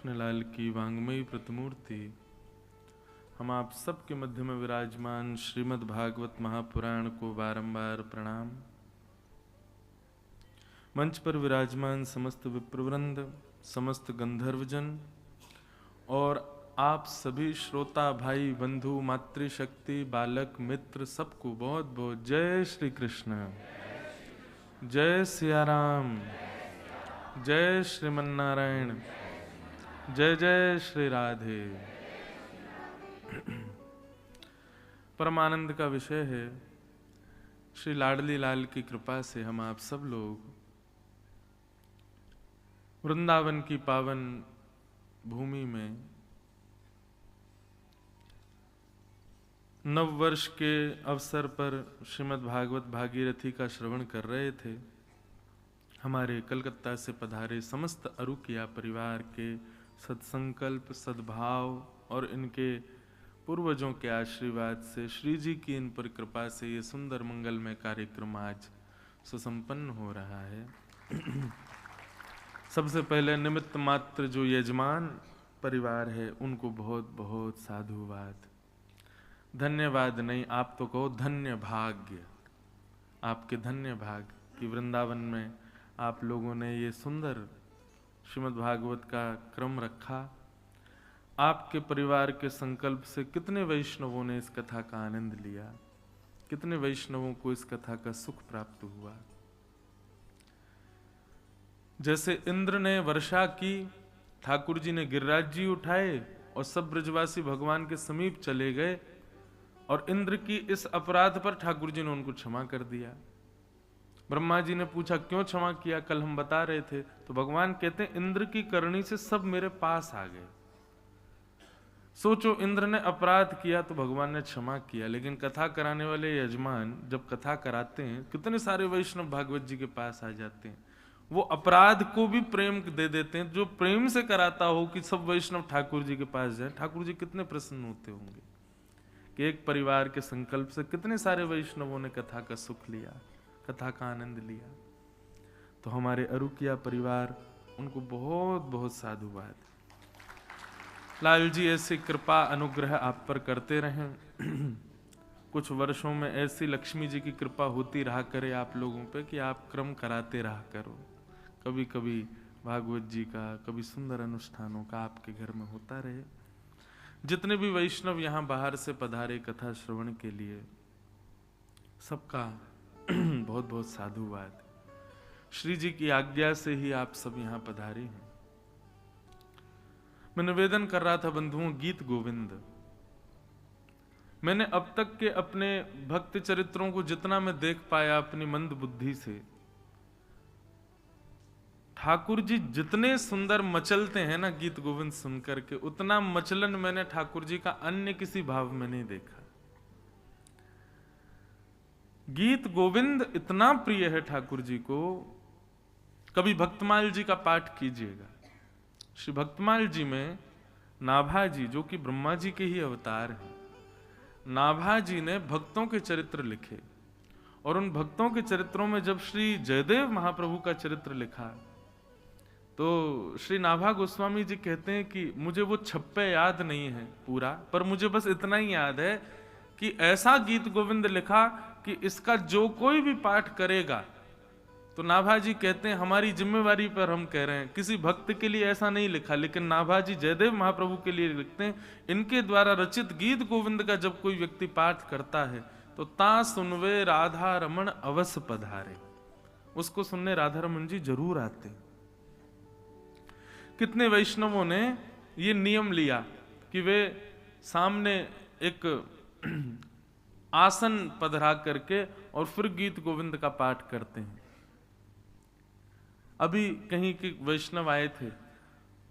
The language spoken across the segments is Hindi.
कृष्ण लाल की वांग्मयी प्रतिमूर्ति, हम आप सबके मध्य में विराजमान श्रीमद् भागवत महापुराण को बारंबार प्रणाम। मंच पर विराजमान समस्त विप्रवृंद, समस्त गंधर्वजन और आप सभी श्रोता भाई बंधु मातृशक्ति बालक मित्र सबको बहुत बहुत जय श्री कृष्ण, जय सिया राम, जय श्रीमन्नारायण, जय जय श्री राधे। परमानंद का विषय है श्री लाडली लाल की कृपा से हम आप सब लोग वृंदावन की पावन भूमि में नव वर्ष के अवसर पर श्रीमद् भागवत भागीरथी का श्रवण कर रहे थे। हमारे कलकत्ता से पधारे समस्त अरुकिया परिवार के सत्संकल्प, सद्भाव और इनके पूर्वजों के आशीर्वाद से श्री जी की इन पर कृपा से ये सुंदर मंगलमय कार्यक्रम आज सुसंपन्न हो रहा है। सबसे पहले निमित्त मात्र जो यजमान परिवार है उनको बहुत बहुत साधुवाद, धन्यवाद नहीं, आप तो कहो धन्य भाग्य, आपके धन्य भाग्य कि वृंदावन में आप लोगों ने ये सुंदर श्रीमद् भागवत का क्रम रखा। आपके परिवार के संकल्प से कितने वैष्णवों ने इस कथा का आनंद लिया, कितने वैष्णवों को इस कथा का सुख प्राप्त हुआ। जैसे इंद्र ने वर्षा की, ठाकुर जी ने गिरिराज जी उठाए और सब ब्रजवासी भगवान के समीप चले गए और इंद्र की इस अपराध पर ठाकुर जी ने उनको क्षमा कर दिया। ब्रह्मा जी ने पूछा क्यों क्षमा किया, कल हम बता रहे थे, तो भगवान कहते हैं इंद्र की करनी से सब मेरे पास आ गए। सोचो, इंद्र ने अपराध किया तो भगवान ने क्षमा किया, लेकिन कथा कराने वाले यजमान जब कथा कराते हैं कितने सारे वैष्णव भागवत जी के पास आ जाते हैं। वो अपराध को भी प्रेम दे देते हैं। जो प्रेम से कराता हो कि सब वैष्णव ठाकुर जी के पास जाए, ठाकुर जी कितने प्रसन्न होते होंगे कि एक परिवार के संकल्प से कितने सारे वैष्णवों ने कथा का सुख लिया, कथा का आनंद लिया। तो हमारे अरुकिया परिवार, उनको बहुत बहुत साधुवाद। लाल जी ऐसी कृपा अनुग्रह आप पर करते रहें। कुछ वर्षों में ऐसी लक्ष्मी जी की कृपा होती रहा करे आप लोगों पे कि आप क्रम कराते रहा करो। कभी कभी भागवत जी का, कभी सुंदर अनुष्ठानों का आपके घर में होता रहे। जितने भी वैष्णव यहाँ बाहर से पधारे कथा श्रवण के लिए, सबका बहुत बहुत साधुवाद। श्री जी की आज्ञा से ही आप सब यहाँ पधारे हैं। मैं निवेदन कर रहा था बंधुओं, गीत गोविंद, मैंने अब तक के अपने भक्त चरित्रों को जितना मैं देख पाया अपनी मंद बुद्धि से, ठाकुर जी जितने सुंदर मचलते हैं ना गीत गोविंद सुनकर के, उतना मचलन मैंने ठाकुर जी का अन्य किसी भाव में नहीं देखा। गीत गोविंद इतना प्रिय है ठाकुर जी को। कभी भक्तमाल जी का पाठ कीजिएगा। श्री भक्तमाल जी में नाभा जी, जो कि ब्रह्मा जी के ही अवतार हैं, नाभा जी ने भक्तों के चरित्र लिखे और उन भक्तों के चरित्रों में जब श्री जयदेव महाप्रभु का चरित्र लिखा तो श्री नाभा गोस्वामी जी कहते हैं कि मुझे वो छप्पे याद नहीं है पूरा, पर मुझे बस इतना ही याद है कि ऐसा गीत गोविंद लिखा कि इसका जो कोई भी पाठ करेगा, तो नाभा जी कहते हैं हमारी जिम्मेवारी पर हम कह रहे हैं, किसी भक्त के लिए ऐसा नहीं लिखा, लेकिन नाभा जी जयदेव महाप्रभु के लिए लिखते हैं, इनके द्वारा रचित गीत गोविंद का जब कोई व्यक्ति पाठ करता है तो ता सुनवे राधा रमन अवश्य पधारे। उसको सुनने राधा रमन जी जरूर आते हैं। कितने वैष्णवों ने ये नियम लिया कि वे सामने एक आसन पधरा करके और फिर गीत गोविंद का पाठ करते हैं। अभी कहीं के वैष्णव आए थे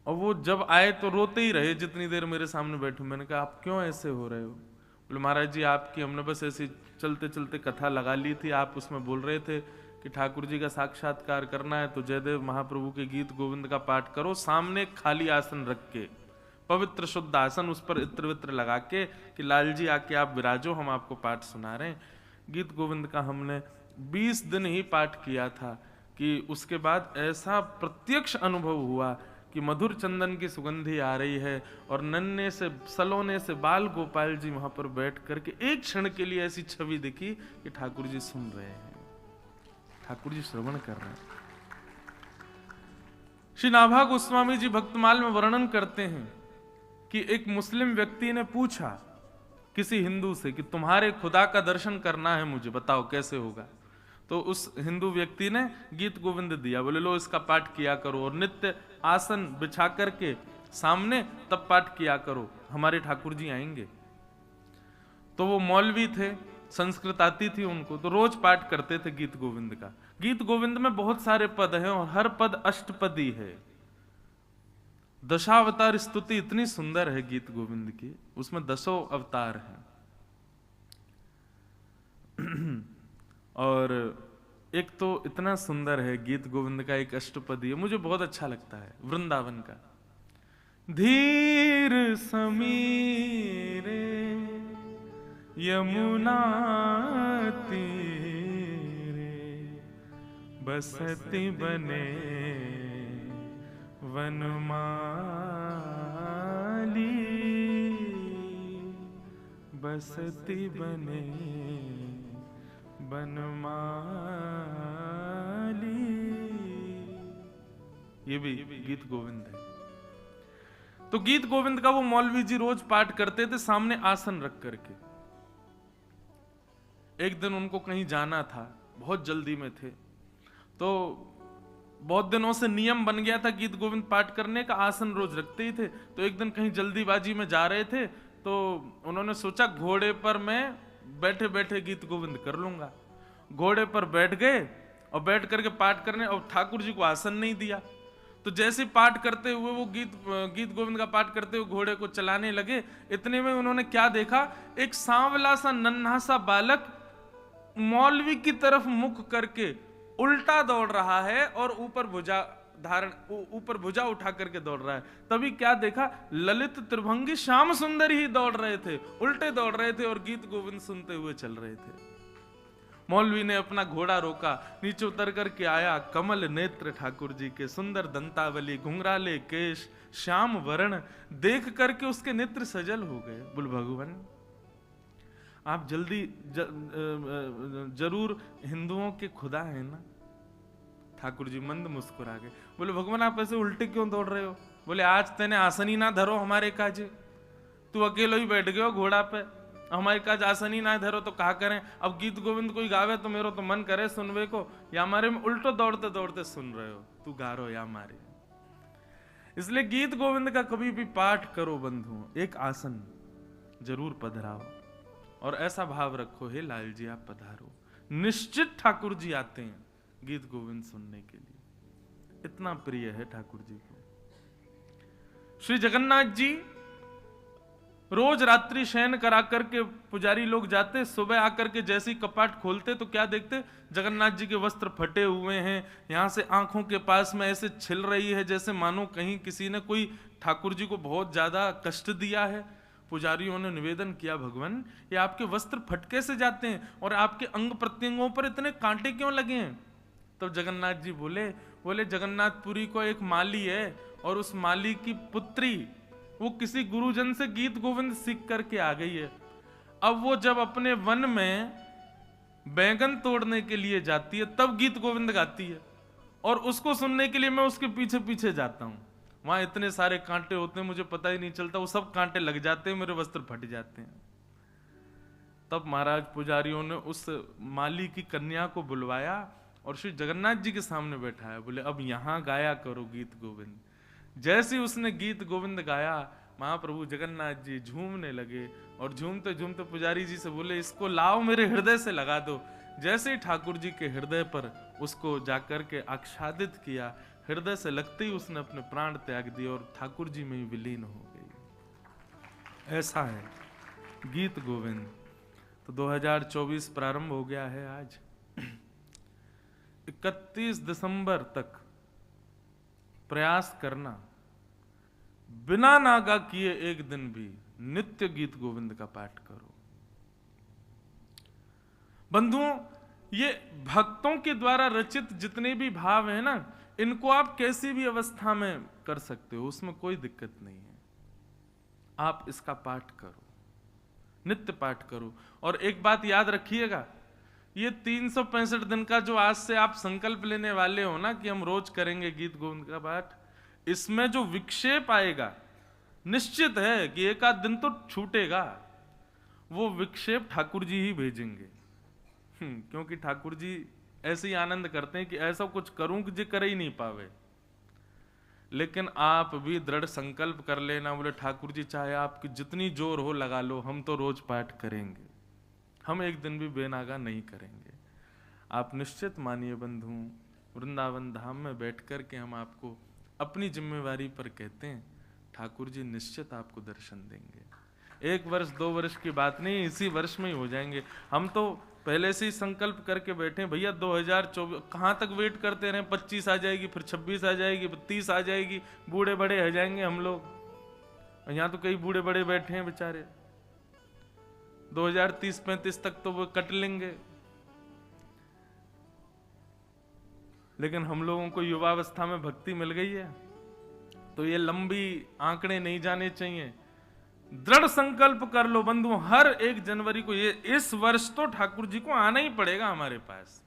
और वो जब आए तो रोते ही रहे जितनी देर मेरे सामने बैठे। मैंने कहा आप क्यों ऐसे हो रहे हो? बोले महाराज जी आपकी हमने बस ऐसी चलते चलते कथा लगा ली थी, आप उसमें बोल रहे थे कि ठाकुर जी का साक्षात्कार करना है तो जयदेव महाप्रभु के गीत गोविंद का पाठ करो, सामने खाली आसन रख के, पवित्र शुद्ध आसन, उस पर इत्र वित्र लगा के कि लाल जी आके आप विराजो, हम आपको पाठ सुना रहे हैं। गीत गोविंद का हमने 20 दिन ही पाठ किया था कि उसके बाद ऐसा प्रत्यक्ष अनुभव हुआ कि मधुर चंदन की सुगंधी आ रही है और नन्हे से सलोने से बाल गोपाल जी वहां पर बैठ करके एक क्षण के लिए ऐसी छवि दिखी कि ठाकुर जी सुन रहे हैं, ठाकुर जी श्रवण कर रहे हैं। श्री नाभा गोस्वामी जी भक्तमाल में वर्णन करते हैं कि एक मुस्लिम व्यक्ति ने पूछा किसी हिंदू से कि तुम्हारे खुदा का दर्शन करना है मुझे, बताओ कैसे होगा। तो उस हिंदू व्यक्ति ने गीत गोविंद दिया, बोले लो इसका पाठ किया करो और नित्य आसन बिछा करके सामने तब पाठ किया करो, हमारे ठाकुर जी आएंगे। तो वो मौलवी थे, संस्कृत आती थी उनको, तो रोज पाठ करते थे गीत गोविंद का। गीत गोविंद में बहुत सारे पद हैं और हर पद अष्टपदी है। दशावतार स्तुति इतनी सुंदर है गीत गोविंद की, उसमें 10 अवतार हैं। और एक तो इतना सुंदर है गीत गोविंद का एक अष्टपदी, मुझे बहुत अच्छा लगता है, वृंदावन का। धीर समीरे यमुना तीरे बसती बने वनमाली, बसती बने बनमाली। ये भी गीत गोविंद है। तो गीत गोविंद का वो मौलवी जी रोज पाठ करते थे सामने आसन रख करके। एक दिन उनको कहीं जाना था, बहुत जल्दी में थे, तो बहुत दिनों से नियम बन गया था गीत गोविंद पाठ करने का, आसन रोज रखते ही थे। तो एक दिन कहीं जल्दीबाजी में जा रहे थे, तो उन्होंने सोचा घोड़े पर मैं बैठे बैठे गीत गोविंद कर लूंगा। घोड़े पर बैठ गए और बैठ करके पाठ करने, और ठाकुर जी को आसन नहीं दिया। तो जैसे पाठ करते हुए वो गीत गोविंद का पाठ करते हुए घोड़े को चलाने लगे, इतने में उन्होंने क्या देखा, एक सांवला सा नन्हा सा बालक मौलवी की तरफ मुख करके उल्टा दौड़ रहा है और ऊपर भुजा उठा करके दौड़ रहा है। तभी क्या देखा, ललित त्रिभंगी श्याम सुंदर ही दौड़ रहे थे, उल्टे दौड़ रहे थे और गीत गोविंद सुनते हुए चल रहे थे। मौलवी ने अपना घोड़ा रोका, नीचे उतर करके आया, कमल नेत्र ठाकुर जी के, सुंदर दंतावली, घुंघराले केश, श्याम वर्ण, देख करके उसके नेत्र सजल हो गए। बोल भगवान, आप जरूर हिंदुओं के खुदा है ना। ठाकुर जी मंद मुस्कुरा गए, बोले भगवान आप ऐसे उल्टे क्यों दौड़ रहे हो। बोले आज तेने आसन ही ना धरो हमारे काज, तू अकेलो ही बैठ गयो घोड़ा पे, हमारे काज आसन ही ना धरो तो कहा करें। अब गीत गोविंद कोई गावे तो मेरो तो मन करे सुनवे को, या हमारे में उल्टो दौड़ते दौड़ते सुन रहे हो, तू गा रो या हमारे। इसलिए गीत गोविंद का कभी भी पाठ करो बंधुओं, एक आसन जरूर पधराओ और ऐसा भाव रखो, हे लाल जी आप पधारो। निश्चित ठाकुर जी आते हैं गीत गोविंद सुनने के लिए, इतना प्रिय है ठाकुर जी को। श्री जगन्नाथ जी रोज रात्रि शयन करा करके पुजारी लोग जाते, सुबह आकर के जैसे ही कपाट खोलते तो क्या देखते, जगन्नाथ जी के वस्त्र फटे हुए हैं, यहां से आंखों के पास में ऐसे छिल रही है जैसे मानो कहीं किसी ने कोई ठाकुर जी को बहुत ज्यादा कष्ट दिया है। पुजारियों ने निवेदन किया, भगवान ये आपके वस्त्र फटके से जाते हैं और आपके अंग प्रत्यंगों पर इतने कांटे क्यों लगे हैं। तो जगन्नाथ जी बोले जगन्नाथपुरी को एक माली है और उस माली की पुत्री वो किसी गुरुजन से गीत गोविंद सीख करके आ गई है। अब वो जब अपने वन में बैंगन तोड़ने के लिए जाती है तब गीत गोविंद गाती है और उसको सुनने के लिए मैं उसके पीछे पीछे जाता हूं। वहां इतने सारे कांटे होते हैं मुझे पता ही नहीं चलता, वो सब कांटे लग जाते हैं, मेरे वस्त्र फट जाते हैं। तब महाराज पुजारियों ने उस माली की कन्या को बुलवाया और श्री जगन्नाथ जी के सामने बैठाया, बोले अब यहां गाया करो गीत गोविंद। जैसे उसने गीत गोविंद गाया, महाप्रभु जगन्नाथ जी झूमने लगे और झूमते झूमते पुजारी जी से बोले इसको लाओ मेरे हृदय से लगा दो। जैसे ही ठाकुर जी के हृदय पर उसको जाकर के आच्छादित किया, हृदय से लगते ही उसने अपने प्राण त्याग दिए और ठाकुर जी में ही विलीन हो गई। ऐसा है गीत गोविंद। तो 2024 प्रारंभ हो गया है आज। 31 दिसंबर तक प्रयास करना, बिना नागा किए एक दिन भी नित्य गीत गोविंद का पाठ करो। बंधुओं, ये भक्तों के द्वारा रचित जितने भी भाव हैं ना, इनको आप कैसी भी अवस्था में कर सकते हो, उसमें कोई दिक्कत नहीं है। आप इसका पाठ करो, नित्य पाठ करो। और एक बात याद रखिएगा, ये 365 दिन का जो आज से आप संकल्प लेने वाले हो ना कि हम रोज करेंगे गीत गोविंद का पाठ, इसमें जो विक्षेप आएगा निश्चित है कि एक आध दिन तो छूटेगा। वो विक्षेप ठाकुर जी ही भेजेंगे। क्योंकि ठाकुर जी ऐसे ही आनंद करते हैं कि ऐसा कुछ करूं कि जे करे ही नहीं पावे। लेकिन आप भी दृढ़ संकल्प कर लेना, बोले ठाकुर जी चाहे आपकी जितनी जोर हो लगा लो, हम तो रोज पाठ करेंगे, हम एक दिन भी बेनागा नहीं करेंगे। आप निश्चित मानिए बंधु, वृंदावन धाम में बैठ कर के हम आपको अपनी जिम्मेवारी पर कहते हैं, ठाकुर जी निश्चित आपको दर्शन देंगे। 1 वर्ष 2 वर्ष की बात नहीं, इसी वर्ष में ही हो जाएंगे। हम तो पहले से ही संकल्प करके बैठे भैया 2024 कहाँ तक वेट करते रहे, 25 आ जाएगी, फिर 26 आ जाएगी, 30 आ जाएगी, बूढ़े बड़े हो जाएंगे हम लोग। यहाँ तो कई बूढ़े बड़े बैठे हैं बेचारे, 2030-35 तक तो वो कट लेंगे। लेकिन हम लोगों को युवावस्था में भक्ति मिल गई है, तो ये लंबी आंकड़े नहीं जाने चाहिए। दृढ़ संकल्प कर लो बंधु, हर 1 जनवरी को, ये इस वर्ष तो ठाकुर जी को आना ही पड़ेगा हमारे पास।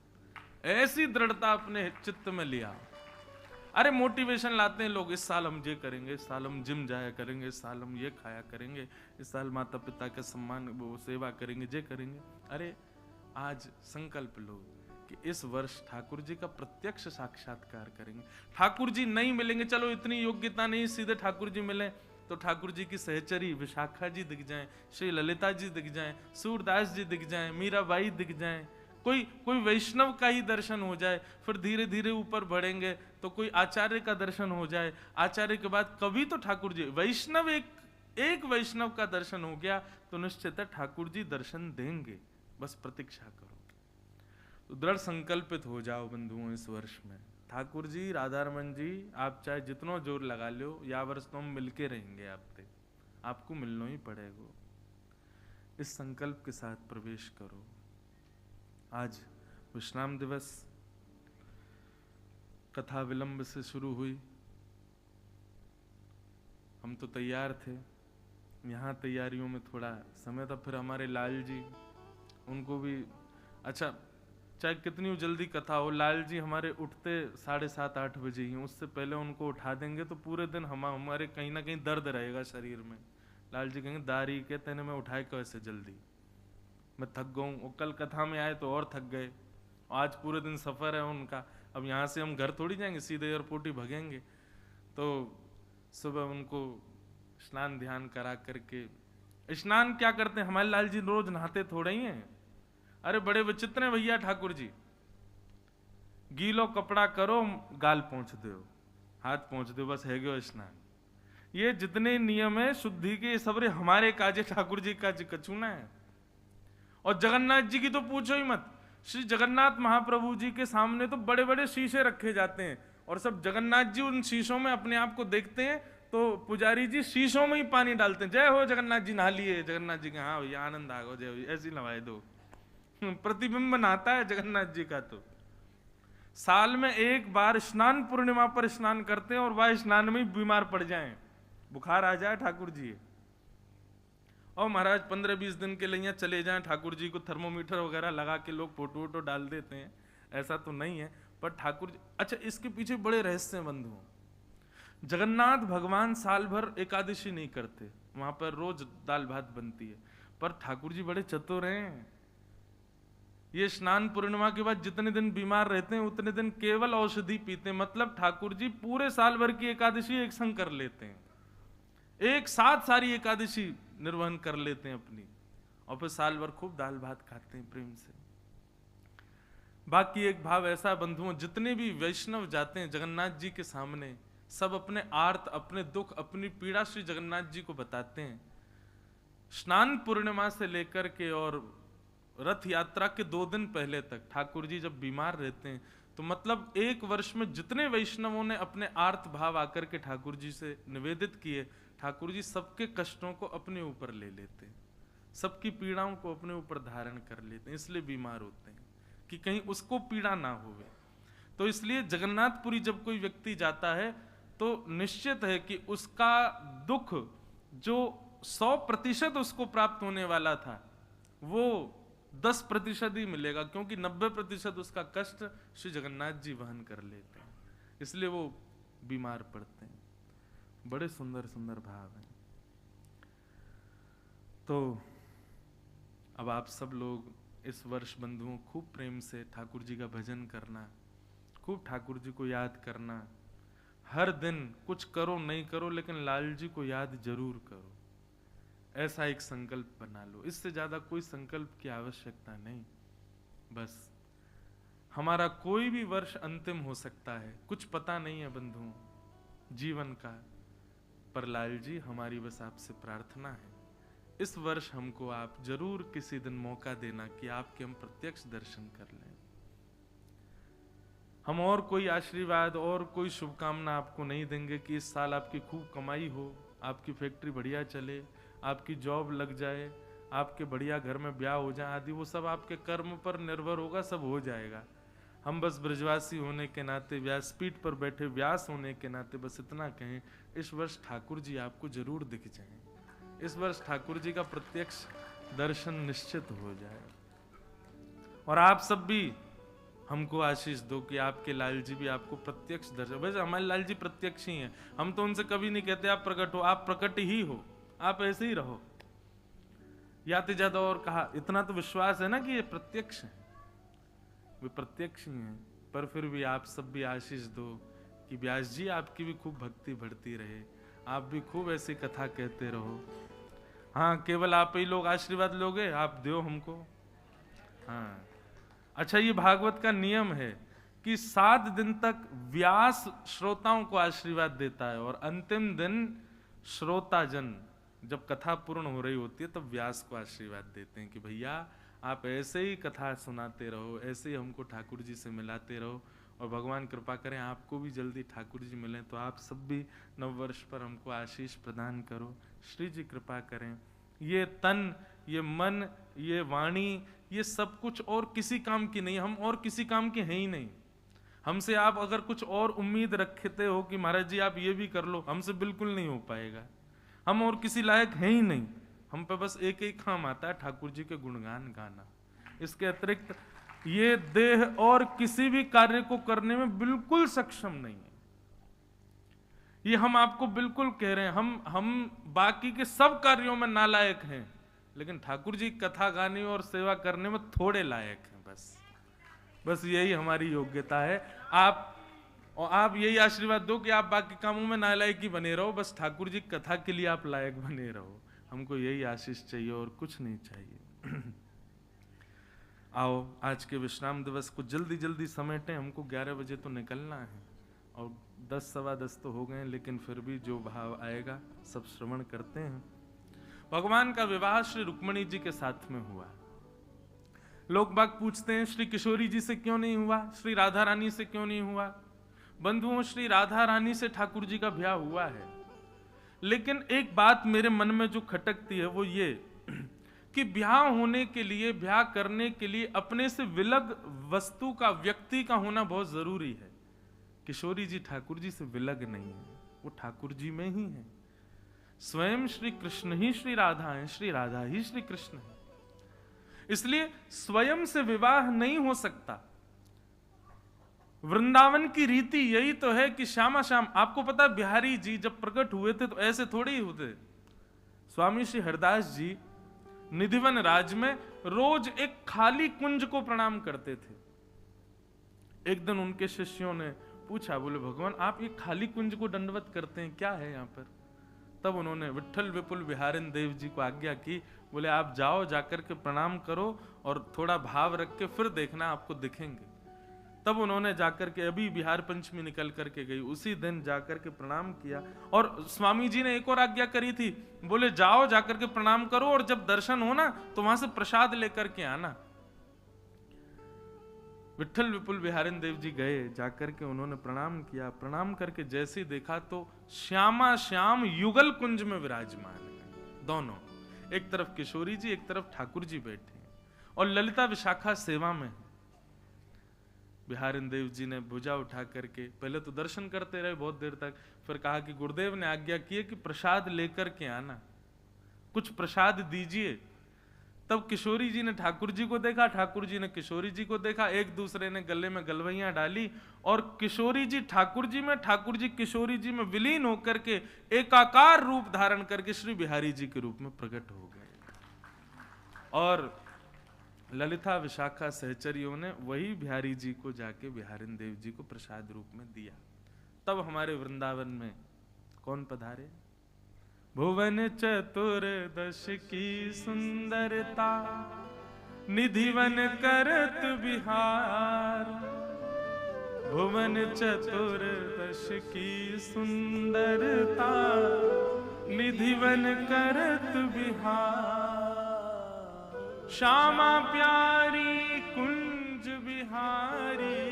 ऐसी दृढ़ता अपने चित्त में लिया। अरे मोटिवेशन लाते हैं लोग, इस साल हम ये करेंगे, इस साल हम जिम जाया करेंगे, इस साल हम ये खाया करेंगे, इस साल माता पिता के सम्मान वो सेवा करेंगे, ये करेंगे। अरे आज संकल्प लो कि इस वर्ष ठाकुर जी का प्रत्यक्ष साक्षात्कार करेंगे। ठाकुर जी नहीं मिलेंगे, चलो इतनी योग्यता नहीं सीधे ठाकुर जी मिले, तो ठाकुर जी की सहचरी विशाखा जी दिख जाएं, श्री ललिता जी दिख जाएं, सूरदास जी दिख जाएं, मीराबाई दिख जाएं, कोई वैष्णव का ही दर्शन हो जाए, फिर धीरे धीरे ऊपर बढ़ेंगे तो कोई आचार्य का दर्शन हो जाए, आचार्य के बाद कभी तो ठाकुर जी, वैष्णव एक वैष्णव का दर्शन हो गया तो निश्चित है ठाकुर जी दर्शन देंगे। बस प्रतीक्षा करो। तो दृढ़ संकल्पित हो जाओ बंधुओं इस वर्ष में। ठाकुर जी, राधारमन जी, आप चाहे जितना जोर लगा लो, या वर्ष तो हम मिलके रहेंगे आपसे, आपको मिलना ही पड़ेगा। इस संकल्प के साथ प्रवेश करो। आज विश्राम दिवस, कथा विलंब से शुरू हुई, हम तो तैयार थे, यहाँ तैयारियों में थोड़ा समय था। फिर हमारे लाल जी, उनको भी, अच्छा चाहे कितनी जल्दी कथा हो, लाल जी हमारे उठते 7:30-8 बजे ही, उससे पहले उनको उठा देंगे तो पूरे दिन हमारे कहीं ना कहीं दर्द रहेगा शरीर में। लाल जी कहेंगे दारी के तेने मैं उठाए कैसे जल्दी, मैं थक गया हूँ। कल कथा में आए तो और थक गए, आज पूरे दिन सफ़र है उनका। अब यहाँ से हम घर थोड़ी जाएंगे, सीधे एयरपोर्ट ही भगेंगे। तो सुबह उनको स्नान ध्यान करा करके, स्नान क्या करते हैं हमारे लाल जी, रोज नहाते थोड़े ही हैं। अरे बड़े विचित्र हैं भैया ठाकुर जी, गीलो कपड़ा करो, गाल पहुँच दो, हाथ पहुँच दो, बस है गयो स्नान। ये जितने नियम है शुद्धि के, सब रे हमारे काजे ठाकुर जी का कचूना है। और जगन्नाथ जी की तो पूछो ही मत। श्री जगन्नाथ महाप्रभु जी के सामने तो बड़े बड़े शीशे रखे जाते हैं, और सब जगन्नाथ जी उन शीशों में अपने आप को देखते हैं, तो पुजारी जी शीशों में ही पानी डालते हैं, जय हो जगन्नाथ जी, नहा लिए। जगन्नाथ जी के हाँ भैया आनंद आ गो, जय हो, ऐसी नवाए दो। प्रतिबिंब नहाता है जगन्नाथ जी का। तो साल में 1 बार स्नान पूर्णिमा पर स्नान करते हैं, और वह स्नान में ही बीमार पड़ जाएं, बुखार आ जाए ठाकुर जी, और महाराज 15-20 दिन के लिए चले जाएं, ठाकुर जी को थर्मोमीटर वगैरह लगा के लोग फोटो वोटो डाल देते हैं, ऐसा तो नहीं है। पर ठाकुर जी, अच्छा इसके पीछे बड़े रहस्य हैं बंधुओं। जगन्नाथ भगवान साल भर एकादशी नहीं करते, वहां पर रोज दाल भात बनती है, पर ठाकुर जी बड़े चतुर हैं। ये स्नान पूर्णिमा के बाद जितने दिन बीमार रहते हैं उतने दिन केवल औषधि पीते हैं। मतलब ठाकुर जी पूरे साल भर की एकादशी एक संग कर लेते हैं, एक साथ सारी एकादशी निर्वहन कर लेते हैं अपनी, और फिर साल भर खूब दाल भात खाते हैं प्रेम से। बाकी एक भाव ऐसा बंधुओं, जितने भी वैष्णव जाते हैं जगन्नाथ जी के सामने, सब अपने आर्त, अपने दुख, अपनी पीड़ा श्री जगन्नाथ जी को बताते हैं। स्नान पूर्णिमा से लेकर के और रथ यात्रा के 2 दिन पहले तक ठाकुर जी जब बीमार रहते हैं, तो मतलब 1 वर्ष में जितने वैष्णवों ने अपने आर्त भाव आकर के ठाकुर जी से निवेदित किए, ठाकुर जी सबके कष्टों को अपने ऊपर ले लेते हैं, सबकी पीड़ाओं को अपने ऊपर धारण कर लेते हैं। इसलिए बीमार होते हैं कि कहीं उसको पीड़ा ना होवे। तो इसलिए जगन्नाथपुरी जब कोई व्यक्ति जाता है तो निश्चित है कि उसका दुख जो 100% उसको प्राप्त होने वाला था वो 10% ही मिलेगा, क्योंकि 90% उसका कष्ट श्री जगन्नाथ जी वहन कर लेते हैं, इसलिए वो बीमार पड़ते हैं। बड़े सुंदर सुंदर भाव हैं। तो अब आप सब लोग इस वर्ष बंधुओं खूब प्रेम से ठाकुर जी का भजन करना, खूब ठाकुर जी को याद करना। हर दिन कुछ करो नहीं करो लेकिन लाल जी को याद जरूर करो, ऐसा एक संकल्प बना लो। इससे ज्यादा कोई संकल्प की आवश्यकता नहीं। बस हमारा कोई भी वर्ष अंतिम हो सकता है, कुछ पता नहीं है बंधुओं जीवन का, पर लाल जी हमारी बस आपसे प्रार्थना है, इस वर्ष हमको आप जरूर किसी दिन मौका देना कि आपके हम प्रत्यक्ष दर्शन कर लें। हम और कोई आशीर्वाद और कोई शुभकामना आपको नहीं देंगे कि इस साल आपकी खूब कमाई हो, आपकी फैक्ट्री बढ़िया चले, आपकी जॉब लग जाए, आपके बढ़िया घर में ब्याह हो जाए आदि। वो सब आपके कर्म पर निर्भर होगा, सब हो जाएगा। हम बस ब्रजवासी होने के नाते, व्यासपीठ पर बैठे व्यास होने के नाते बस इतना कहें, इस वर्ष ठाकुर जी आपको जरूर दिख जाएं, इस वर्ष ठाकुर जी का प्रत्यक्ष दर्शन निश्चित हो जाए। और आप सब भी हमको आशीष दो कि आपके लाल जी भी आपको प्रत्यक्ष दर्शन। वैसे हमारे लाल जी प्रत्यक्ष ही हैं, हम तो उनसे कभी नहीं कहते आप प्रकट हो, आप प्रकट ही हो, आप ऐसे ही रहो। याते ज्यादा और कहा, इतना तो विश्वास है ना कि ये प्रत्यक्ष है, वे प्रत्यक्ष ही हैं। पर फिर भी आप सब भी आशीष दो कि व्यास जी आपकी भी खूब भक्ति बढ़ती रहे, आप भी खूब ऐसी कथा कहते रहो। हाँ, केवल आप ही लोग आशीर्वाद लोगे, आप दो हमको। हाँ, अच्छा, ये भागवत का नियम है कि 7 दिन तक व्यास श्रोताओं को आशीर्वाद देता है, और अंतिम दिन श्रोताजन जब कथा पूर्ण हो रही होती है तब व्यास को आशीर्वाद देते हैं कि भैया आप ऐसे ही कथा सुनाते रहो, ऐसे ही हमको ठाकुर जी से मिलाते रहो, और भगवान कृपा करें आपको भी जल्दी ठाकुर जी मिलें। तो आप सब भी नववर्ष पर हमको आशीष प्रदान करो, श्री जी कृपा करें। ये तन, ये मन, ये वाणी, ये सब कुछ और किसी काम की नहीं, हम और किसी काम के हैं ही नहीं। हमसे आप अगर कुछ और उम्मीद रखते हो कि महाराज जी आप ये भी कर लो, हमसे बिल्कुल नहीं हो पाएगा। हम और किसी लायक हैं ही नहीं, हम पे बस एक ही काम आता है, ठाकुर जी के गुणगान गाना। इसके अतिरिक्त ये देह और किसी भी कार्य को करने में बिल्कुल सक्षम नहीं है। ये हम आपको बिल्कुल कह रहे हैं, हम बाकी के सब कार्यों में नालायक हैं, लेकिन ठाकुर जी कथा गाने और सेवा करने में थोड़े लायक हैं। बस यही हमारी योग्यता है। आप यही आशीर्वाद दो कि आप बाकी कामों में नालायक ही बने रहो, बस ठाकुर जी कथा के लिए आप लायक बने रहो। हमको यही आशीष चाहिए और कुछ नहीं चाहिए। आओ आज के विश्राम दिवस को जल्दी जल्दी समेटें, हमको 11 बजे तो निकलना है, और 10 सवा 10 तो हो गए, लेकिन फिर भी जो भाव आएगा सब श्रवण करते हैं। भगवान का विवाह श्री रुक्मिणी जी के साथ में हुआ। लोग बाग पूछते हैं श्री किशोरी जी से क्यों नहीं हुआ, श्री राधा रानी से क्यों नहीं हुआ। बंधुओं, श्री राधा रानी से ठाकुर जी का ब्याह हुआ है, लेकिन एक बात मेरे मन में जो खटकती है वो ये कि ब्याह होने के लिए, ब्याह करने के लिए अपने से विलग वस्तु का, व्यक्ति का होना बहुत जरूरी है। किशोरी जी ठाकुर जी से विलग नहीं है, वो ठाकुर जी में ही है। स्वयं श्री कृष्ण ही श्री राधा है, श्री राधा ही श्री कृष्ण है। इसलिए स्वयं से विवाह नहीं हो सकता। वृंदावन की रीति यही तो है कि श्यामा श्याम, आपको पता है बिहारी जी जब प्रकट हुए थे तो ऐसे थोड़े ही होते। स्वामी श्री हरदास जी निधिवन राज में रोज एक खाली कुंज को प्रणाम करते थे। एक दिन उनके शिष्यों ने पूछा, बोले भगवान आप ये खाली कुंज को दंडवत करते हैं, क्या है यहाँ पर। तब उन्होंने विट्ठल विपुल बिहारिन देव जी को आज्ञा की, बोले आप जाओ, जाकर के प्रणाम करो और थोड़ा भाव रख के फिर देखना आपको दिखेंगे। तब उन्होंने जाकर के, अभी बिहार पंचमी निकल करके गई, उसी दिन जाकर के प्रणाम किया। और स्वामी जी ने एक और आज्ञा करी थी, बोले जाओ जाकर के प्रणाम करो और जब दर्शन हो ना तो वहां से प्रसाद लेकर के आना। विट्ठल विपुल बिहारिन देव जी गए, जाकर के उन्होंने प्रणाम किया। प्रणाम करके जैसे ही देखा तो श्यामा श्याम युगल कुंज में विराजमान है दोनों, एक तरफ किशोरी जी, एक तरफ ठाकुर जी बैठे हैं, और ललिता विशाखा सेवा में है। बिहारिन देव जी ने भुजा उठा करके पहले तो दर्शन करते रहे बहुत देर तक, फिर कहा कि गुरुदेव ने आज्ञा की है कि प्रसाद लेकर के आना, कुछ प्रसाद दीजिए। तब किशोरी जी ने ठाकुर जी को देखा, ठाकुर जी ने किशोरी जी को देखा, एक दूसरे ने गले में गलवैयां डाली और किशोरी जी ठाकुर जी में, ठाकुर जी किशोरी जी में विलीन होकर के एकाकार रूप धारण करके श्री बिहारी जी के रूप में प्रकट हो गए। और ललिता विशाखा सहचरियों ने वही बिहारी जी को जाके बिहारिन देव जी को प्रसाद रूप में दिया। तब हमारे वृंदावन में कौन पधारे? भुवन चतुर्दश की सुंदरता निधिवन करत बिहार, भुवन चतुर्दश की सुंदरता निधिवन करत बिहार, श्यामा प्यारी कुंज बिहारी,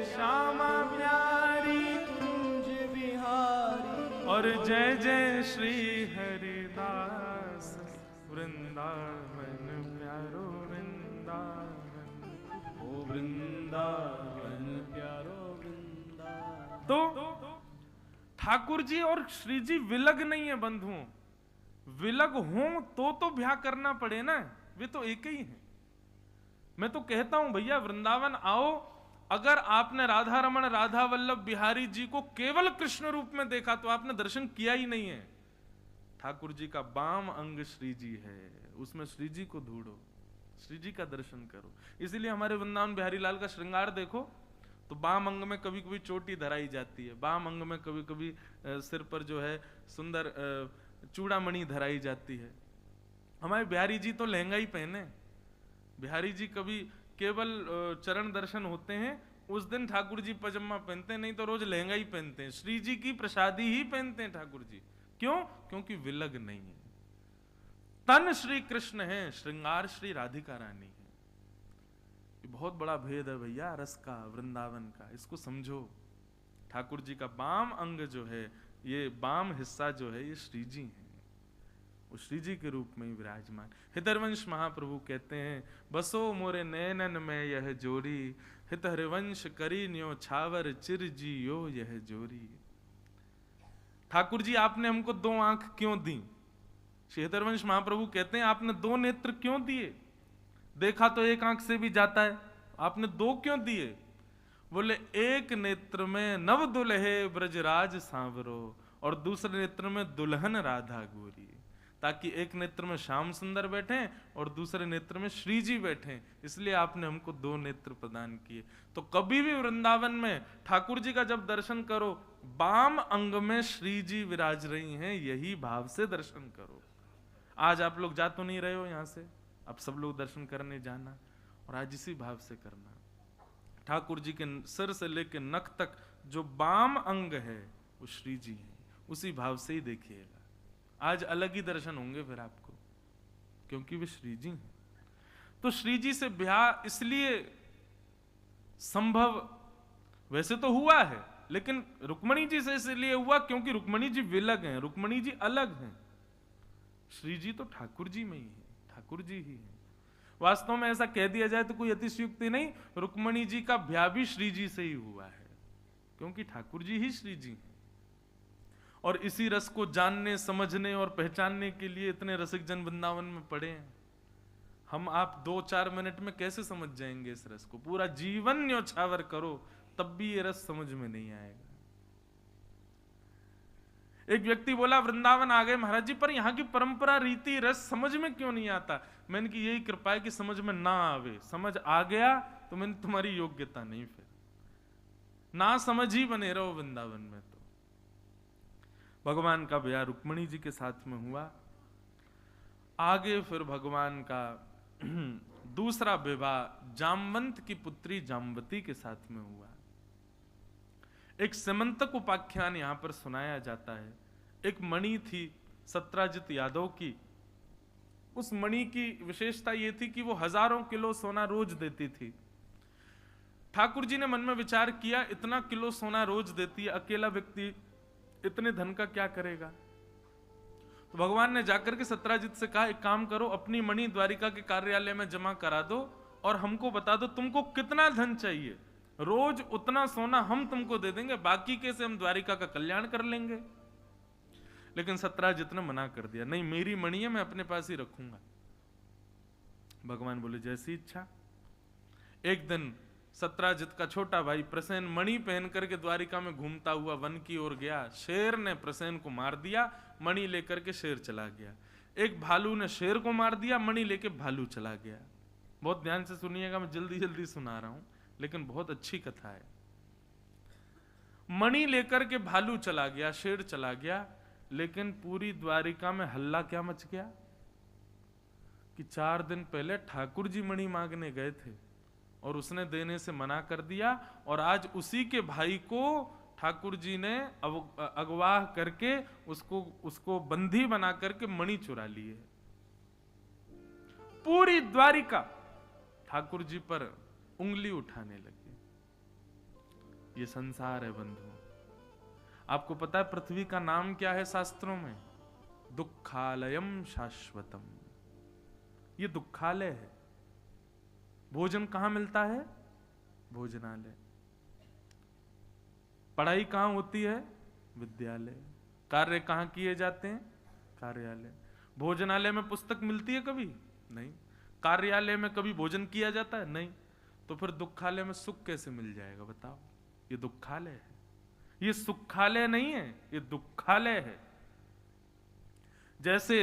श्यामा प्यारी कुंज बिहारी, और जय जय श्री हरिदास वृंदावन प्यारो वृंदावन, ओ वृंदावन प्यारो वृंदावन। तो ठाकुर जी और श्री जी विलग नहीं है बंधुओं, विलग हों तो ब्याह करना पड़े ना, वे तो एक ही हैं। मैं तो कहता हूं भैया वृंदावन आओ, अगर आपने राधा रमण राधा वल्लभ बिहारी जी को केवल कृष्ण रूप में देखा तो आपने दर्शन किया ही नहीं है। ठाकुर जी का बाम अंग श्री जी है, उसमें श्री जी को ढूंढो, श्री जी का दर्शन करो। इसीलिए हमारे वृंदावन बिहारी लाल का श्रृंगार देखो तो बाम अंग में कभी कभी चोटी धराई जाती है, बाम अंग में कभी कभी सिर पर जो है सुंदर चूड़ामणि धराई जाती है। हमारे बिहारी जी तो लहंगा ही पहने, बिहारी जी कभी केवल चरण दर्शन होते हैं उस दिन ठाकुर जी पजामा पहनते, नहीं तो रोज लहंगा ही पहनते हैं, श्री जी की प्रसादी ही पहनते हैं ठाकुर जी। क्यों? क्योंकि विलग नहीं है, तन श्री कृष्ण है, श्रृंगार श्री राधिका रानी है। ये बहुत बड़ा भेद है भैया रस का, वृंदावन का, इसको समझो। ठाकुर जी का बाम अंग जो है, ये बाम हिस्सा जो है, ये श्री जी है, वो श्री जी के रूप में ही विराजमान। हितरवंश महाप्रभु कहते हैं, बसो मोरे नैनन में यह जोरी, हित हरिवंश करी न्यो छावर चिर जी यो यह जोरी। ठाकुर जी आपने हमको दो आंख क्यों दी? श्री हितरवंश महाप्रभु कहते हैं आपने दो नेत्र क्यों दिए? देखा तो एक आंख से भी जाता है, आपने दो क्यों दिए? बोले एक नेत्र में नव दुल्हे ब्रजराज सांवरो और दूसरे नेत्र में दुल्हन राधा गोरी, ताकि एक नेत्र में श्याम सुंदर बैठे और दूसरे नेत्र में श्री जी बैठे, इसलिए आपने हमको दो नेत्र प्रदान किए। तो कभी भी वृंदावन में ठाकुर जी का जब दर्शन करो, बाम अंग में श्री जी विराज रही हैं, यही भाव से दर्शन करो। आज आप लोग जा तो नहीं रहे हो यहां से, अब सब लोग दर्शन करने जाना, और आज इसी भाव से करना। ठाकुर जी के सिर से लेकर नख तक जो बाम अंग है वो श्री जी है, उसी भाव से ही देखिएगा। आज अलग ही दर्शन होंगे फिर आपको, क्योंकि वे श्री जी हैं। तो श्री जी से ब्याह इसलिए संभव वैसे तो हुआ है, लेकिन रुक्मणी जी से इसलिए हुआ क्योंकि रुक्मणी जी विलग हैं, रुक्मणी जी अलग हैं। श्री जी तो ठाकुर जी में ही है, ठाकुर जी ही है। वास्तव में ऐसा कह दिया जाए तो कोई अतिशयोक्ति नहीं, रुक्मणी जी का ब्याह भी श्री जी से ही हुआ है, क्योंकि ठाकुर जी ही श्री जी हैं। और इसी रस को जानने, समझने और पहचानने के लिए इतने रसिक जन वृंदावन में पड़े हैं। हम आप 2-4 मिनट में कैसे समझ जाएंगे इस रस को? पूरा जीवन न्योछावर करो तब भी ये रस समझ में नहीं आएगा। एक व्यक्ति बोला वृंदावन आ गए महाराज जी, पर यहाँ की परंपरा रीति रस समझ में क्यों नहीं आता? मैंने कि यही कृपा है कि समझ में ना आवे, समझ आ गया तो मैंने तुम्हारी योग्यता नहीं, फिर ना समझ ही बने रहो वृंदावन में। तो भगवान का ब्याह रुक्मणी जी के साथ में हुआ। आगे फिर भगवान का दूसरा विवाह जामवंत की पुत्री जामवती के साथ में हुआ। एक समंतक उपाख्यान यहां पर सुनाया जाता है। एक मणि थी सत्राजित यादव की, उस मणि की विशेषता यह थी कि वो हजारों किलो सोना रोज देती थी। ठाकुर जी ने मन में विचार किया, इतना किलो सोना रोज देती है, अकेला व्यक्ति इतने धन का क्या करेगा? तो भगवान ने जाकर के सत्राजित से कहा, एक काम करो, अपनी मणि द्वारिका के कार्यालय में जमा करा दो और हमको बता दो तुमको कितना धन चाहिए। रोज उतना सोना हम तुमको दे देंगे, बाकी के से हम द्वारिका का कल्याण कर लेंगे। लेकिन सत्राजित ने मना कर दिया, नहीं मेरी मणि है, मैं अपने पास ही रखूंगा। भगवान बोले जैसी इच्छा। एक दिन सत्राजित का छोटा भाई प्रसेन मणि पहन करके द्वारिका में घूमता हुआ वन की ओर गया। शेर ने प्रसेन को मार दिया, मणि लेकर के शेर चला गया। एक भालू ने शेर को मार दिया, मणि लेके भालू चला गया। बहुत ध्यान से सुनिएगा, मैं जल्दी जल्दी सुना रहा हूं, लेकिन बहुत अच्छी कथा है। मणि लेकर के भालू चला गया, शेर चला गया, लेकिन पूरी द्वारिका में हल्ला क्या मच गया कि 4 दिन पहले ठाकुर जी मणि मांगने गए थे और उसने देने से मना कर दिया, और आज उसी के भाई को ठाकुर जी ने अगवाह करके उसको बंदी बना करके मणि चुरा लिए। पूरी द्वारिका ठाकुर जी पर उंगली उठाने लगी। ये संसार है बंधु। आपको पता है पृथ्वी का नाम क्या है शास्त्रों में? दुखालयम शाश्वतम। ये दुखालय है। भोजन कहां मिलता है? भोजनालय। पढ़ाई कहां होती है? विद्यालय। कार्य कहां किए जाते हैं? कार्यालय। भोजनालय में पुस्तक मिलती है कभी? नहीं। कार्यालय में कभी भोजन किया जाता है? नहीं। तो फिर दुखालय में सुख कैसे मिल जाएगा बताओ? ये दुखालय है, ये सुखालय नहीं है, ये दुखालय है। जैसे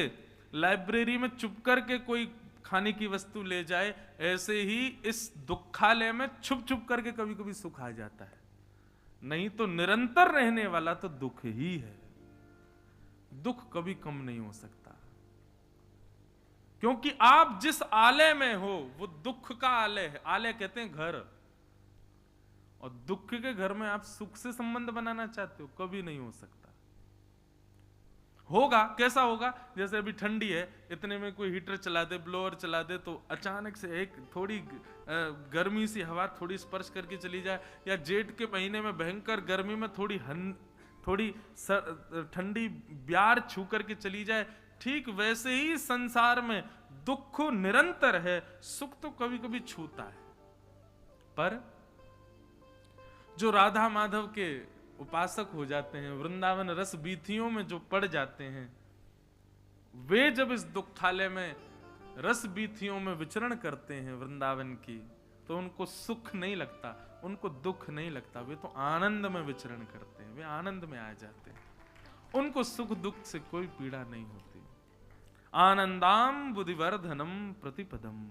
लाइब्रेरी में चुप करके कोई खाने की वस्तु ले जाए, ऐसे ही इस दुखालय में छुप छुप करके कभी कभी सुख आ जाता है। नहीं तो निरंतर रहने वाला तो दुख ही है। दुख कभी कम नहीं हो सकता, क्योंकि आप जिस आलय में हो वो दुख का आलय है। आलय कहते हैं घर, और दुख के घर में आप सुख से संबंध बनाना चाहते हो? कभी नहीं हो सकता। होगा कैसा होगा? जैसे अभी ठंडी है, इतने में कोई हीटर चला दे, ब्लोअर चला दे, तो अचानक से एक थोड़ी गर्मी सी हवा थोड़ी स्पर्श करके चली जाए, या जेठ के महीने में भयंकर गर्मी में थोड़ी ठंडी ब्यार छू करके चली जाए, ठीक वैसे ही संसार में दुख निरंतर है, सुख तो कभी कभी छूता है। पर जो राधा माधव के उपासक हो जाते हैं, वृंदावन रस बीथियों में जो पड़ जाते हैं, वे जब इस दुखालय में रस बीथियों में विचरण करते हैं वृंदावन की, तो उनको सुख नहीं लगता, उनको दुख नहीं लगता, वे तो आनंद में विचरण करते हैं, वे आनंद में आ जाते हैं। उनको सुख दुख से कोई पीड़ा नहीं होती। आनंदाम बुद्धिवर्धनम प्रतिपदम।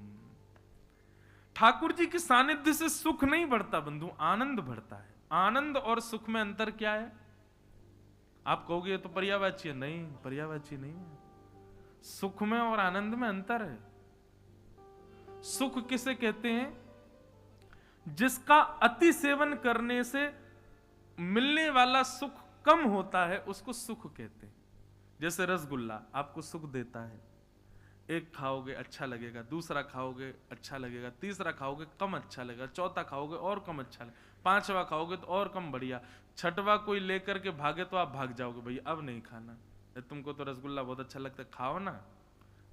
ठाकुर जी के सानिध्य से सुख नहीं बढ़ता बंधु, आनंद बढ़ता है। आनंद और सुख में अंतर क्या है? आप कहोगे ये तो पर्यायवाची है। नहीं, पर्यायवाची नहीं है। सुख में और आनंद में अंतर है। सुख किसे कहते हैं? जिसका अति सेवन करने से मिलने वाला सुख कम होता है, उसको सुख कहते हैं। जैसे रसगुल्ला आपको सुख देता है, एक खाओगे अच्छा लगेगा, दूसरा खाओगे अच्छा लगेगा, तीसरा खाओगे कम अच्छा लगेगा, चौथा खाओगे और कम अच्छा लगेगा, पांचवा खाओगे तो और कम बढ़िया, छठवा कोई लेकर के भागे तो आप भाग जाओगे, भैया अब नहीं खाना, तुमको तो रसगुल्ला बहुत अच्छा लगता है, खाओ ना।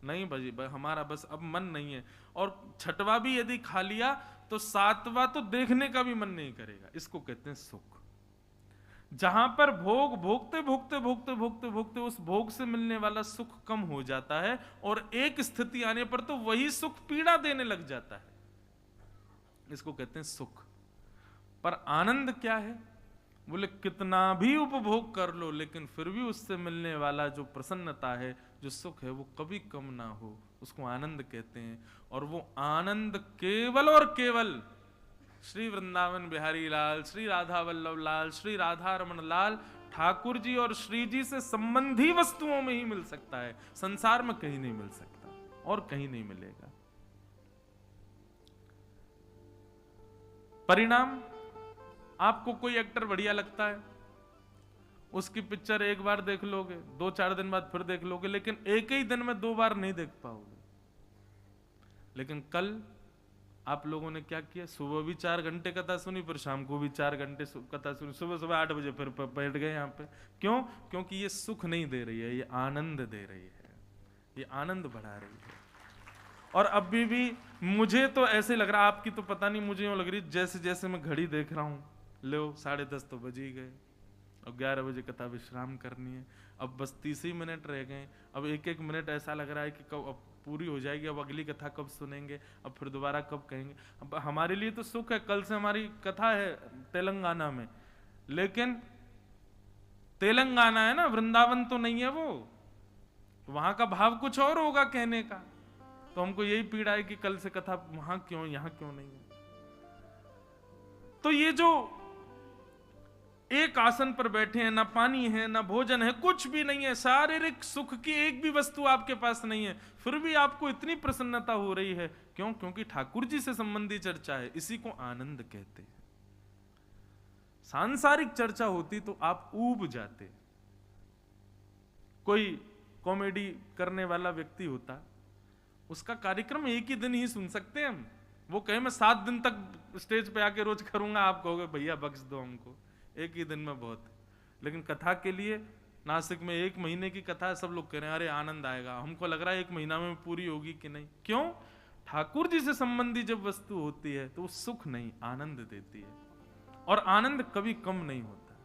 नहीं भाई हमारा बस अब मन नहीं है। और छठवा भी यदि खा लिया तो सातवां तो देखने का भी मन नहीं करेगा। इसको कहते हैं सुख। जहां पर भोग भोगते भोगते भोगते भोगते भोगते उस भोग से मिलने वाला सुख कम हो जाता है, और एक स्थिति आने पर तो वही सुख पीड़ा देने लग जाता है। इसको कहते हैं सुख। पर आनंद क्या है? बोले कितना भी उपभोग कर लो, लेकिन फिर भी उससे मिलने वाला जो प्रसन्नता है, जो सुख है, वो कभी कम ना हो, उसको आनंद कहते हैं। और वो आनंद केवल और केवल श्री वृंदावन बिहारी लाल, श्री राधा वल्लभ लाल, श्री राधा रमन लाल ठाकुर जी और श्री जी से संबंधी वस्तुओं में ही मिल सकता है। संसार में कहीं नहीं मिल सकता, और कहीं नहीं मिलेगा। परिणाम, आपको कोई एक्टर बढ़िया लगता है, उसकी पिक्चर एक बार देख लोगे, 2-4 दिन बाद फिर देख लोगे, लेकिन एक ही दिन में 2 बार नहीं देख पाओगे। लेकिन कल आप लोगों ने क्या किया? सुबह भी 4 घंटे कथा सुनी, फिर शाम को भी 4 घंटे कथा सुनी, सुबह 8 बजे फिर बैठ गए यहाँ पे। क्यों? क्योंकि ये सुख नहीं दे रही है, ये आनंद दे रही है, ये आनंद बढ़ा रही है। और अभी भी मुझे तो ऐसे लग रहा, आपकी तो पता नहीं, मुझे यूं लग रही जैसे जैसे मैं घड़ी देख रहा हूँ, लो 10:30 तो बज ही गए, अब 11 बजे कथा विश्राम करनी है, अब बस 30 ही मिनट रह गए, अब एक एक मिनट ऐसा लग रहा है कि कब अब पूरी हो जाएगी, अब अगली कथा कब सुनेंगे, अब फिर दोबारा कब कहेंगे। अब हमारे लिए तो सुख है, कल से हमारी कथा है तेलंगाना में, लेकिन तेलंगाना है ना, वृंदावन तो नहीं है वो, वहां का भाव कुछ और होगा कहने का। तो हमको यही पीड़ा है कि कल से कथा वहां क्यों, यहां क्यों नहीं है। तो ये जो एक आसन पर बैठे हैं, ना पानी है ना भोजन है, कुछ भी नहीं है, शारीरिक सुख की एक भी वस्तु आपके पास नहीं है, फिर भी आपको इतनी प्रसन्नता हो रही है, क्यों? क्योंकि ठाकुर जी से संबंधी चर्चा है, इसी को आनंद कहते हैं। सांसारिक चर्चा होती तो आप ऊब जाते। कोई कॉमेडी करने वाला व्यक्ति होता, उसका कार्यक्रम एक ही दिन ही सुन सकते हैं हम। वो कहे मैं 7 दिन तक स्टेज पे आके रोज करूंगा, आप कहोगे भैया बख्श दो हमको, एक ही दिन में बहुत है। लेकिन कथा के लिए नासिक में 1 महीने की कथा है, सब लोग कह रहे हैं अरे आनंद आएगा, हमको लग रहा है 1 महीना में पूरी होगी कि नहीं। क्यों? ठाकुर जी से संबंधी जब वस्तु होती है तो वो सुख नहीं, आनंद देती है, और आनंद कभी कम नहीं होता।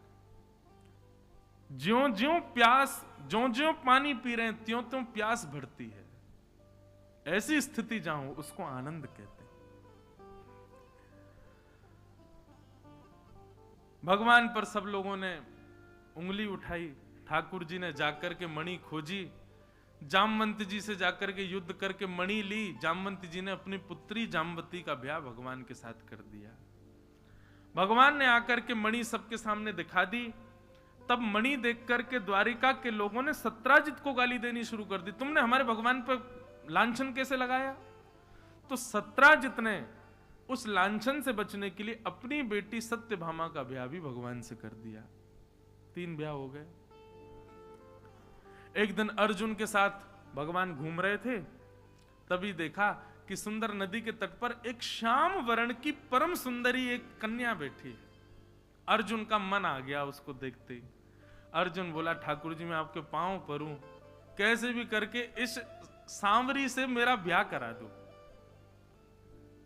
ज्यों ज्यों प्यास, ज्यों ज्यों पानी पी रहे हैं त्यों त्यों प्यास बढ़ती है। ऐसी स्थिति जहां हो उसको आनंद कहते हैं। भगवान पर सब लोगों ने उंगली उठाई, ठाकुर जी ने जाकर के मणि खोजी, जामवंत जी से जाकर के युद्ध करके मणि ली, जामवंत जी ने अपनी पुत्री जामवती का ब्याह भगवान के साथ कर दिया। भगवान ने आकर के मणि सबके सामने दिखा दी, तब मणि देख करके द्वारिका के लोगों ने सत्राजित को गाली देनी शुरू कर दी, तुमने हमारे भगवान पर लांछन कैसे लगाया? तो सत्राजित ने उस लांछन से बचने के लिए अपनी बेटी सत्यभामा का ब्याह भी भगवान से कर दिया। 3 ब्याह हो गए। एक दिन अर्जुन के साथ भगवान घूम रहे थे, तभी देखा कि सुंदर नदी के तट पर एक श्याम वर्ण की परम सुंदरी एक कन्या बैठी है। अर्जुन का मन आ गया उसको देखते ही। अर्जुन बोला ठाकुर जी मैं आपके पांव परूं, कैसे भी करके इस सांवरी से मेरा ब्याह करा दो।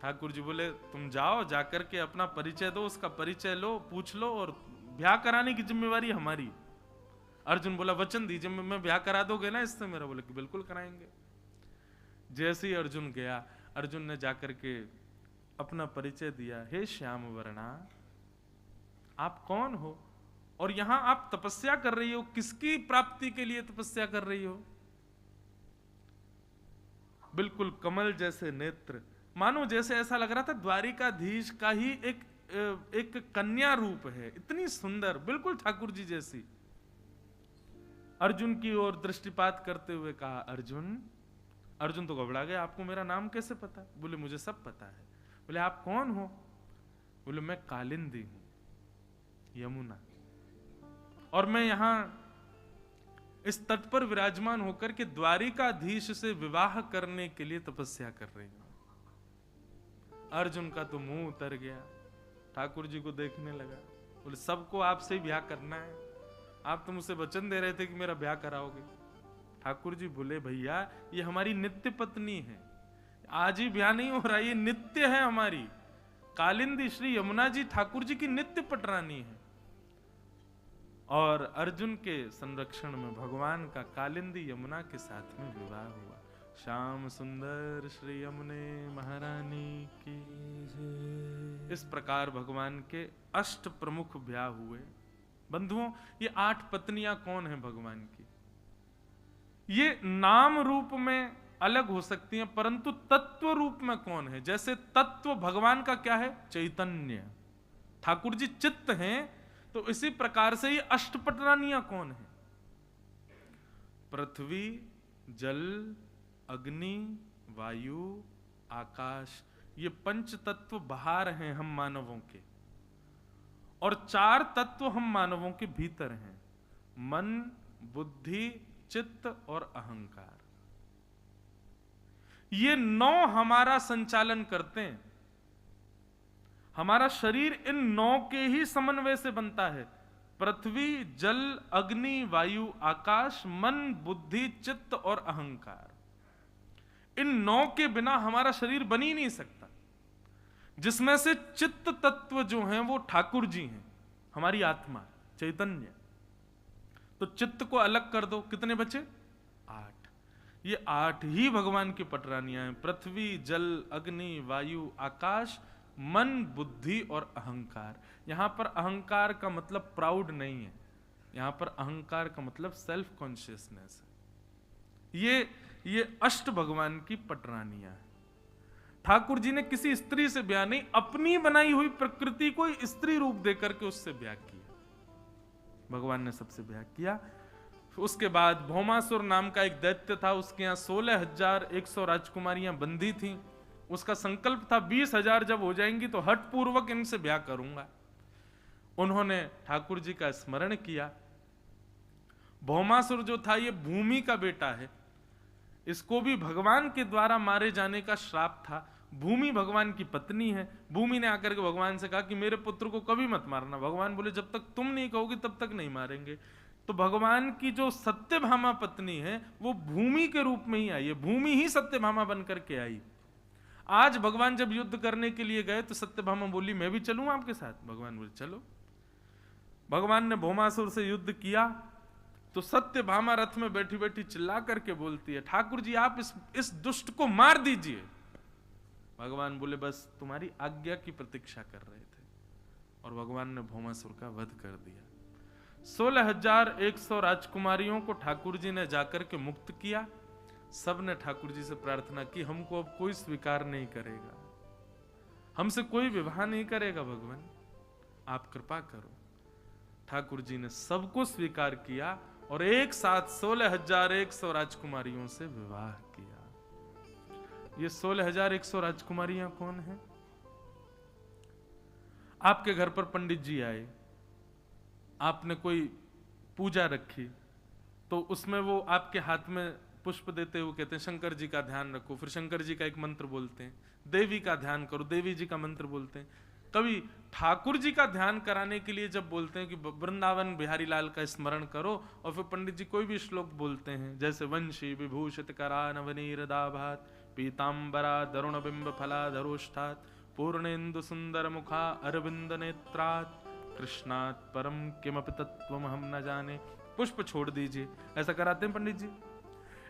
ठाकुर जी बोले तुम जाओ, जाकर के अपना परिचय दो, उसका परिचय लो, पूछ लो, और ब्याह कराने की जिम्मेवारी हमारी। अर्जुन बोला वचन दीजिए मैं ब्याह करा दोगे ना इससे मेरा? बोले कि बिल्कुल कराएंगे। जैसे ही अर्जुन गया, अर्जुन ने जाकर के अपना परिचय दिया, हे श्याम वर्णा आप कौन हो, और यहां आप तपस्या कर रही हो, किसकी प्राप्ति के लिए तपस्या कर रही हो? बिल्कुल कमल जैसे नेत्र, मानो जैसे ऐसा लग रहा था द्वारिकाधीश का ही एक कन्या रूप है, इतनी सुंदर, बिल्कुल ठाकुर जी जैसी। अर्जुन की ओर दृष्टिपात करते हुए कहा अर्जुन। अर्जुन तो घबरा गया, आपको मेरा नाम कैसे पता? बोले मुझे सब पता है। बोले आप कौन हो? बोले मैं कालिंदी हूं, यमुना, और मैं यहां इस तट पर विराजमान होकर के द्वारिकाधीश से विवाह करने के लिए तपस्या कर रही हूं। अर्जुन का तो मुंह उतर गया, ठाकुर जी को देखने लगा। बोले सबको आपसे ही ब्याह करना है? आप तो मुझसे वचन दे रहे थे कि मेरा ब्याह कराओगे। ठाकुर जी बोले भैया ये हमारी नित्य पत्नी है, आज ही ब्याह नहीं हो रहा, ये नित्य है हमारी। कालिंदी श्री यमुना जी ठाकुर जी की नित्य पटरानी है। और अर्जुन के संरक्षण में भगवान का कालिंदी यमुना के साथ में विवाह हुआ। श्याम सुंदर श्री यमुने महारानी की। इस प्रकार भगवान के 8 प्रमुख ब्याह हुए। बंधुओं ये 8 पत्नियां कौन है भगवान की? ये नाम रूप में अलग हो सकती हैं, परंतु तत्व रूप में कौन है? जैसे तत्व भगवान का क्या है? चैतन्य। ठाकुर जी चित्त हैं, तो इसी प्रकार से ये अष्टपटरानियां कौन है? पृथ्वी, जल, अग्नि, वायु, आकाश, ये 5 तत्व बाहर हैं हम मानवों के, और 4 तत्व हम मानवों के भीतर हैं, मन, बुद्धि, चित्त और अहंकार। ये 9 हमारा संचालन करते हैं। हमारा शरीर इन 9 के ही समन्वय से बनता है। पृथ्वी, जल, अग्नि, वायु, आकाश, मन, बुद्धि, चित्त और अहंकार। इन 9 के बिना हमारा शरीर बन ही नहीं सकता, जिसमें से चित्त तत्व जो हैं वो ठाकुर जी हैं, हमारी आत्मा चैतन्य। तो चित्त को अलग कर दो, कितने बचे? 8। ये 8 ही भगवान की पटरानियां हैं। पृथ्वी, जल, अग्नि, वायु, आकाश, मन, बुद्धि और अहंकार। यहां पर अहंकार का मतलब प्राउड नहीं है, यहां पर अहंकार का मतलब सेल्फ कॉन्शियसनेस है। ये अष्ट भगवान की पटरानियां हैं। ठाकुर जी ने किसी स्त्री से ब्याह नहीं, अपनी बनाई हुई प्रकृति को स्त्री रूप देकर के उससे ब्याह किया। भगवान ने सबसे ब्याह किया। उसके बाद भौमासुर नाम का एक दैत्य था, उसके यहां 16,100 राजकुमारियां बंदी थीं। उसका संकल्प था 20,000 जब हो जाएंगी तो हठ पूर्वक इनसे ब्याह करूंगा। उन्होंने ठाकुर जी का स्मरण किया। भौमासुर जो था ये भूमि का बेटा है, इसको भी भगवान के द्वारा मारे जाने का श्राप था। भूमि भगवान की पत्नी है। भूमि ने आकर के भगवान से कहा कि मेरे पुत्र को कभी मत मारना। भगवान बोले जब तक तुम नहीं कहोगे तब तक नहीं मारेंगे। तो भगवान की जो सत्यभामा पत्नी है वो भूमि के रूप में ही आई है, भूमि ही सत्यभामा बन करके आई। आज भगवान जब युद्ध करने के लिए गए तो सत्यभामा बोली मैं भी चलूं आपके साथ। भगवान बोले चलो। भगवान ने भौमासुर से युद्ध किया तो सत्यभामा रथ में बैठी बैठी चिल्ला करके बोलती है ठाकुर जी आप इस दुष्ट को मार दीजिए। भगवान बोले बस तुम्हारी आज्ञा की प्रतीक्षा कर रहे थे, और भगवान ने भौमासुर का वध कर दिया। 16,100 राजकुमारियों को ठाकुर जी ने जाकर के मुक्त किया। सब ने ठाकुर जी से प्रार्थना की हमको अब कोई स्वीकार नहीं करेगा, हमसे कोई विवाह नहीं करेगा, भगवान आप कृपा करो। ठाकुर जी ने सबको स्वीकार किया और एक साथ 16,100 राजकुमारियों से विवाह किया। ये 16,100 राजकुमारियां कौन हैं? आपके घर पर पंडित जी आए, आपने कोई पूजा रखी तो उसमें वो आपके हाथ में पुष्प देते हुए कहते हैं शंकर जी का ध्यान रखो, फिर शंकर जी का एक मंत्र बोलते हैं, देवी का ध्यान करो, देवी जी का मंत्र बोलते हैं। कभी ठाकुर जी का ध्यान कराने के लिए जब बोलते हैं कि वृंदावन बिहारी लाल का स्मरण करो, और फिर पंडित जी कोई भी श्लोक बोलते हैं जैसे वंशी विभूषित करा नवनीर दाभात पीतांबरा दरुण बिंब फला धरोष्ठात पूर्णेन्दु सुंदर मुखा अरविंद नेत्रात कृष्णात परम किमपि तत्वम हम न जाने। पुष्प छोड़ दीजिए, ऐसा कराते हैं पंडित जी।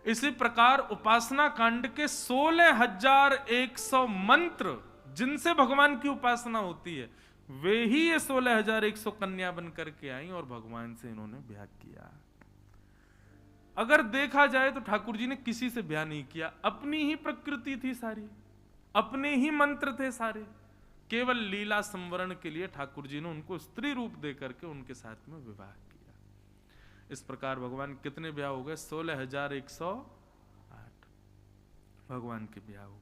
इसी प्रकार उपासना कांड के 16,100 मंत्र जिनसे भगवान की उपासना होती है वे ही ये 16,100 कन्या बन करके आई और भगवान से इन्होंने ब्याह किया। अगर देखा जाए तो ठाकुर जी ने किसी से ब्याह नहीं किया, अपनी ही प्रकृति थी सारी, अपने ही मंत्र थे सारे। केवल लीला संवरण के लिए ठाकुर जी ने उनको स्त्री रूप दे करके उनके साथ में विवाह किया। इस प्रकार भगवान कितने ब्याह हो गए? 16,108 भगवान के ब्याह हो गए।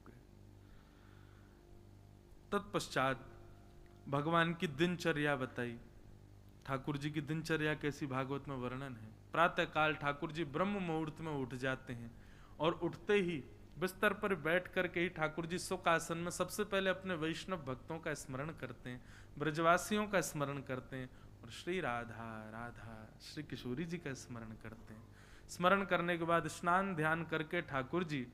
तत्पश्चात भगवान की दिनचर्या बताई। ठाकुर जी की दिनचर्या कैसी भागवत में वर्णन है। प्रातः काल ठाकुर जी ब्रह्म मुहूर्त में उठ जाते हैं और उठते ही बिस्तर पर बैठ करके ही ठाकुर जी सुख आसन में सबसे पहले अपने वैष्णव भक्तों का स्मरण करते हैं, ब्रजवासियों का स्मरण करते हैं और श्री राधा राधा श्री किशोरी जी का स्मरण करते हैं। स्मरण करने के बाद स्नान ध्यान करके ठाकुर जी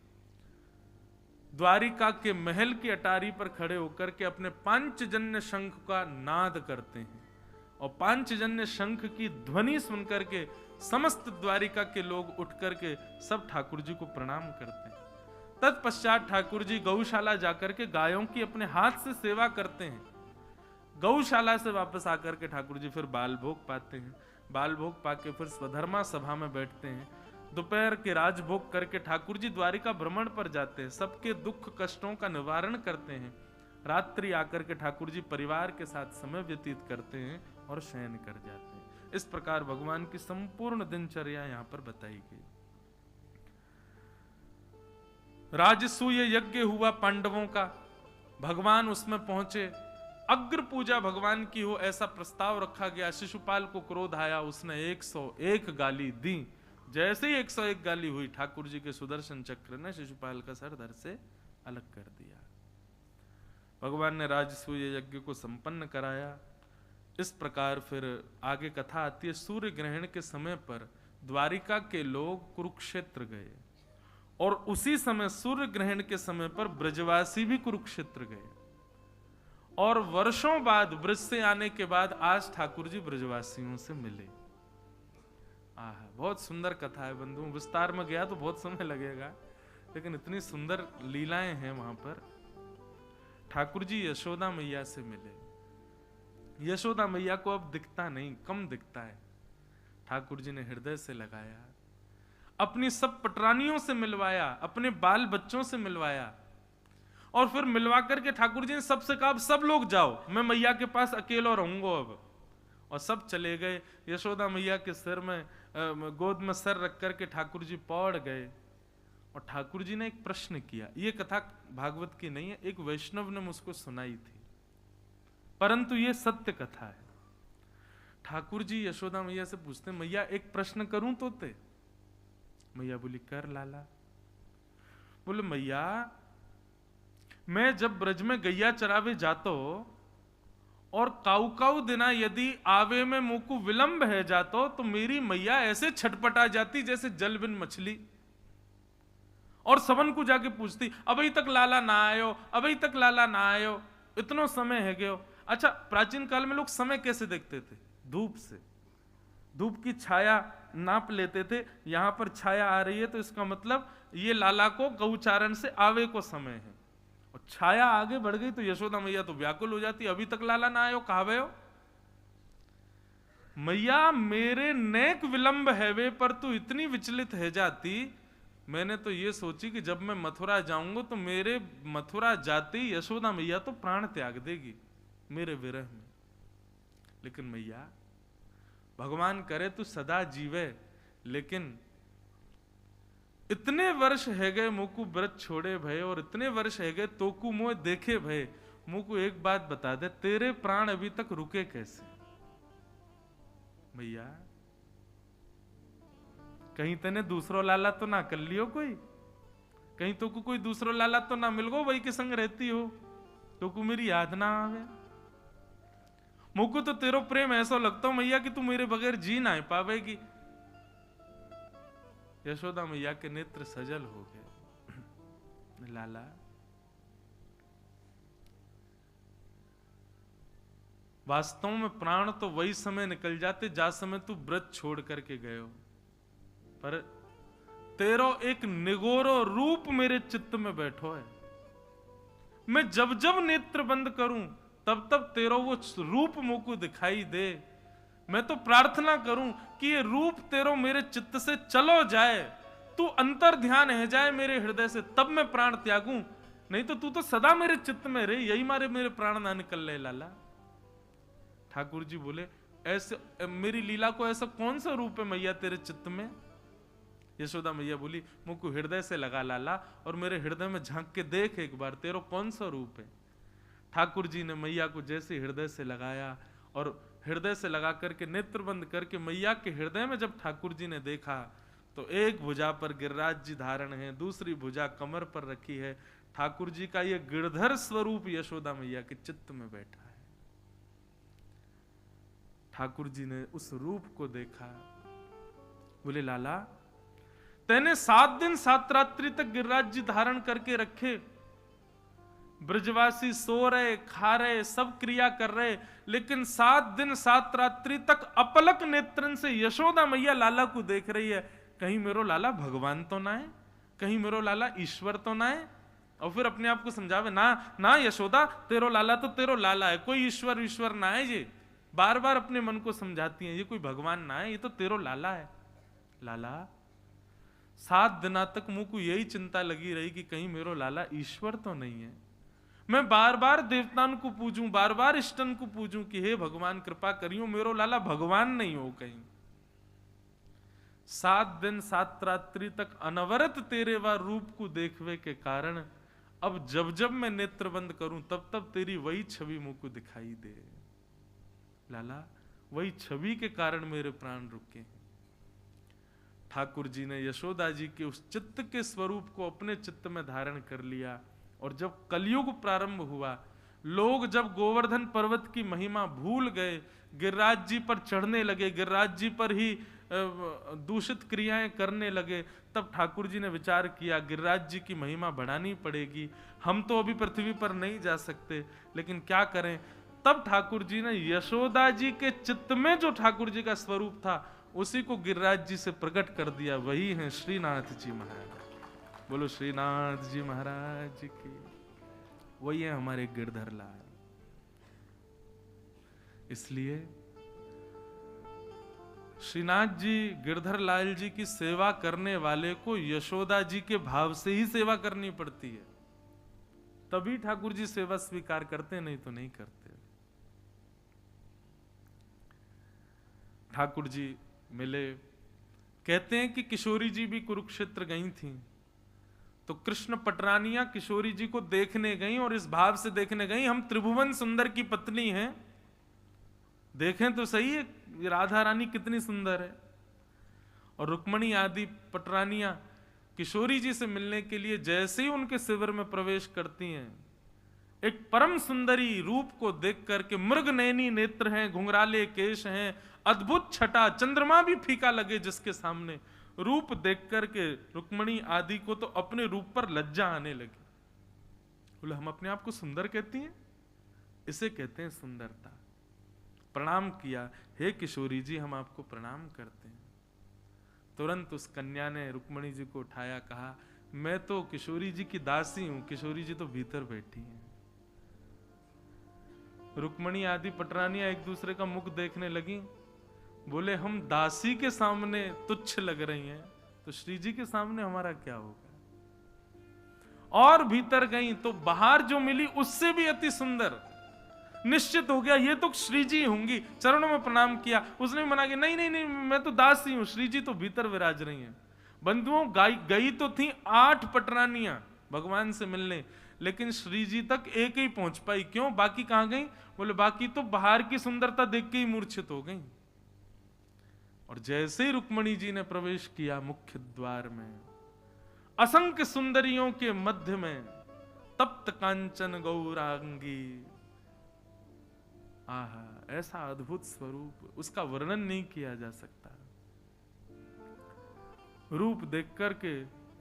द्वारिका के महल की अटारी पर खड़े होकर के अपने पांचजन्य शंख का नाद करते हैं और पांचजन्य शंख की ध्वनि सुनकर के समस्त द्वारिका के लोग उठ करके सब ठाकुर जी को प्रणाम करते हैं। तत्पश्चात ठाकुर जी गौशाला जाकर के गायों की अपने हाथ से सेवा करते हैं। गौशाला से वापस आकर के ठाकुर जी फिर बाल भोग पाते हैं। बाल भोग पाके फिर स्वधर्मा सभा में बैठते हैं। दोपहर के राजभोग करके ठाकुर जी द्वारिका भ्रमण पर जाते हैं, सबके दुख कष्टों का निवारण करते हैं। रात्रि आकर के ठाकुर जी परिवार के साथ समय व्यतीत करते हैं और शयन कर जाते हैं। इस प्रकार भगवान की संपूर्ण दिनचर्या यहाँ पर बताई गई। राजसूय यज्ञ हुआ पांडवों का, भगवान उसमें पहुंचे। अग्र पूजा भगवान की हो ऐसा प्रस्ताव रखा गया। शिशुपाल को क्रोध आया, उसने 101 गाली दी। जैसे ही 101 गाली हुई ठाकुर जी के सुदर्शन चक्र ने शिशुपाल का सर धड़ से अलग कर दिया। भगवान ने राजसूय यज्ञ को संपन्न कराया। इस प्रकार फिर आगे कथा आती है। सूर्य ग्रहण के समय पर द्वारिका के लोग कुरुक्षेत्र गए और उसी समय सूर्य ग्रहण के समय पर ब्रजवासी भी कुरुक्षेत्र गए, और वर्षों बाद ब्रज से आने के बाद आज ठाकुर जी ब्रजवासियों से मिले। बहुत सुंदर कथा है बंधु, विस्तार में गया तो बहुत समय लगेगा, लेकिन इतनी सुंदर लीलाएं हैं वहां पर। ठाकुर जी यशोदा मैया से मिले। यशोदा मैया को अब दिखता नहीं, कम दिखता है। ठाकुर जी ने हृदय से लगाया, अपनी सब पटरानियों से मिलवाया, अपने बाल बच्चों से मिलवाया, और फिर मिलवा करके ठाकुर जी ने सबसे कहा सब लोग जाओ, मैं मैया के पास अकेला रहूंगा अब। और सब चले गए। यशोदा मैया के सिर में गोद में सर रख करके ठाकुर जी पौड़ गए, और ठाकुर जी ने एक प्रश्न किया। ये कथा भागवत की नहीं है, एक वैष्णव ने मुझको सुनाई थी, परंतु ये सत्य कथा है। ठाकुर जी यशोदा मैया से पूछते, मैया एक प्रश्न करूं तोते? मैया बोली कर लाला। बोले मैया, मैं जब ब्रज में गैया चरावे जातो और काऊ काऊ दिना यदि आवे में मुंह को विलंब है जातो, तो मेरी मैया ऐसे छटपटा जाती जैसे जल बिन मछली, और सबन को जाके पूछती अभी तक लाला ना आयो, अभी तक लाला ना आयो, इतना समय है गयो। अच्छा, प्राचीन काल में लोग समय कैसे देखते थे? धूप से, धूप की छाया नाप लेते थे। यहां पर छाया आ रही है तो इसका मतलब ये लाला को गौचारण से आवे को समय है, और छाया आगे बढ़ गई तो यशोदा मैया तो व्याकुल हो जाती, अभी तक लाला ना आयो, कहावे हो? मैया मेरे नेक विलंब है वे, पर तू इतनी विचलित है जाती, मैंने तो ये सोची कि जब मैं मथुरा जाऊंगा तो मेरे मथुरा जाते ही यशोदा मैया तो प्राण त्याग देगी मेरे विरह में। लेकिन मैया, भगवान करे तू सदा जीवे, लेकिन इतने वर्ष है गए मुकु व्रत छोड़े भय, और इतने वर्ष है गए तोकु मोह देखे भय, मुकु एक बात बता दे, तेरे प्राण अभी तक रुके कैसे? भैया, कहीं तने दूसरो लाला तो ना कर लियो कोई, कहीं तो कोई दूसरो लाला तो ना मिल गो, वही के संग रहती हो तो को मेरी याद ना आवे। मुकु तो तेरो प्रेम ऐसा लगता हो मैया कि तू मेरे बगैर जी ना पावेगी। यशोदा मैया के नेत्र सजल हो गए। लाला, वास्तव में प्राण तो वही समय निकल जाते जा समय तू व्रत छोड़ करके गए हो, पर तेरो एक निगोरो रूप मेरे चित्त में बैठो है। मैं जब जब नेत्र बंद करूं तब तब तेरो वो रूप मुझको दिखाई दे। मैं तो प्रार्थना करूं कि ये रूप तेरो मेरे चित्त से चलो जाए, तू अंतर ध्यान है जाए मेरे हृदय से, तब मैं प्राण त्यागूं, नहीं तो तू तो सदा मेरे चित्त में रहे, यही मारे मेरे प्राण ना निकल रहे। लाला, ठाकुर जी बोले, ऐसे मेरी लीला को ऐसा कौन सा रूप है मैया तेरे चित्त में? यशोदा मैया बोली, मुझको हृदय से लगा लाला, और मेरे हृदय में झांक के देख एक बार, तेरो कौन सा रूप है? ठाकुर जी ने मैया को जैसे हृदय से लगाया, और हृदय से लगा करके नेत्र बंद करके मैया के हृदय में जब ठाकुर जी ने देखा तो एक भुजा पर गिरिराज जी धारण है, दूसरी भुजा कमर पर रखी है। ठाकुर जी का यह गिरधर स्वरूप यशोदा मैया के चित्त में बैठा है। ठाकुर जी ने उस रूप को देखा, बोले लाला, तैने 7 दिन 7 रात्रि तक गिरिराज जी धारण करके रखे, ब्रजवासी सो रहे, खा रहे, सब क्रिया कर रहे, लेकिन 7 दिन 7 रात्रि तक अपलक नेत्रन से यशोदा मैया लाला को देख रही है। कहीं मेरो लाला भगवान तो ना है, कहीं मेरो लाला ईश्वर तो ना है। और फिर अपने आप को समझावे, ना ना यशोदा, तेरो लाला तो तेरो लाला है, कोई ईश्वर ईश्वर ना है। ये बार बार अपने मन को समझाती है, ये कोई भगवान ना है, ये तो तेरो लाला है। लाला, 7 दिना तक मुझ को यही चिंता लगी रही कि कहीं मेरो लाला ईश्वर तो नहीं है। मैं बार बार देवताओं को पूजूं, बार बार इष्टन को पूजूं कि हे भगवान कृपा करियो, मेरो लाला भगवान नहीं हो कहीं। 7 दिन 7 रात्रि तक अनवरत तेरे वा रूप को देखवे के कारण अब जब जब मैं नेत्र बंद करूं तब तब तेरी वही छवि मुझको दिखाई दे। लाला, वही छवि के कारण मेरे प्राण रुके हैं। ठाकुर जी ने यशोदा जी के उस चित्त के स्वरूप को अपने चित्त में धारण कर लिया, और जब कलयुग प्रारंभ हुआ, लोग जब गोवर्धन पर्वत की महिमा भूल गए, गिरिराज जी पर चढ़ने लगे, गिरिराज जी पर ही दूषित क्रियाएं करने लगे, तब ठाकुर जी ने विचार किया गिरिराज जी की महिमा बढ़ानी पड़ेगी। हम तो अभी पृथ्वी पर नहीं जा सकते, लेकिन क्या करें। तब ठाकुर जी ने यशोदा जी के चित्त में जो ठाकुर जी का स्वरूप था उसी को गिरिराज जी से प्रकट कर दिया। वही है श्रीनाथ जी महाराज। बोलो श्रीनाथ जी महाराज की। वही है हमारे गिरधर लाल। इसलिए श्रीनाथ जी गिरधर लाल जी की सेवा करने वाले को यशोदा जी के भाव से ही सेवा करनी पड़ती है, तभी ठाकुर जी सेवा स्वीकार करते, नहीं तो नहीं करते। ठाकुर जी मिले, कहते हैं कि किशोरी जी भी कुरुक्षेत्र गई थीं, तो कृष्ण पटरानियां किशोरी जी को देखने गई और इस भाव से देखने गई, हम त्रिभुवन सुंदर की पत्नी हैं, देखें तो सही है राधा रानी कितनी सुंदर है। और रुक्मणी आदि पटरानियां किशोरी जी से मिलने के लिए जैसे ही उनके शिविर में प्रवेश करती हैं, एक परम सुंदरी रूप को देख करके, मृग नैनी नेत्र हैं, घुंघराले केश हैं, अद्भुत छटा, चंद्रमा भी फीका लगे जिसके सामने, रूप देख करके रुक्मणी आदि को तो अपने रूप पर लज्जा आने लगी। बोले हम अपने आप को सुंदर कहती हैं? इसे कहते हैं सुंदरता। प्रणाम किया, हे किशोरी जी हम आपको प्रणाम करते हैं। तुरंत उस कन्या ने रुक्मणी जी को उठाया, कहा मैं तो किशोरी जी की दासी हूं, किशोरी जी तो भीतर बैठी हैं। रुक्मणी आदि पटरानियां एक दूसरे का मुख देखने लगी, बोले हम दासी के सामने तुच्छ लग रही हैं, तो श्री जी के सामने हमारा क्या होगा। और भीतर गई तो बाहर जो मिली उससे भी अति सुंदर। निश्चित हो गया ये तो श्री जी होंगी, चरणों में प्रणाम किया। उसने मना किया, नहीं नहीं नहीं मैं तो दासी हूं, श्री जी तो भीतर विराज रही हैं। बंधुओं गई तो थी 8 पटरानियां भगवान से मिलने, लेकिन श्री जी तक एक ही पहुंच पाई। क्यों? बाकी कहां गई? बोले बाकी तो बाहर की सुंदरता देख के ही मूर्छित हो गई। और जैसे ही रुक्मणी जी ने प्रवेश किया मुख्य द्वार में, असंख्य सुंदरियों के मध्य में तप्त कांचन गौरांगी, आहा ऐसा अद्भुत स्वरूप, उसका वर्णन नहीं किया जा सकता। रूप देख करके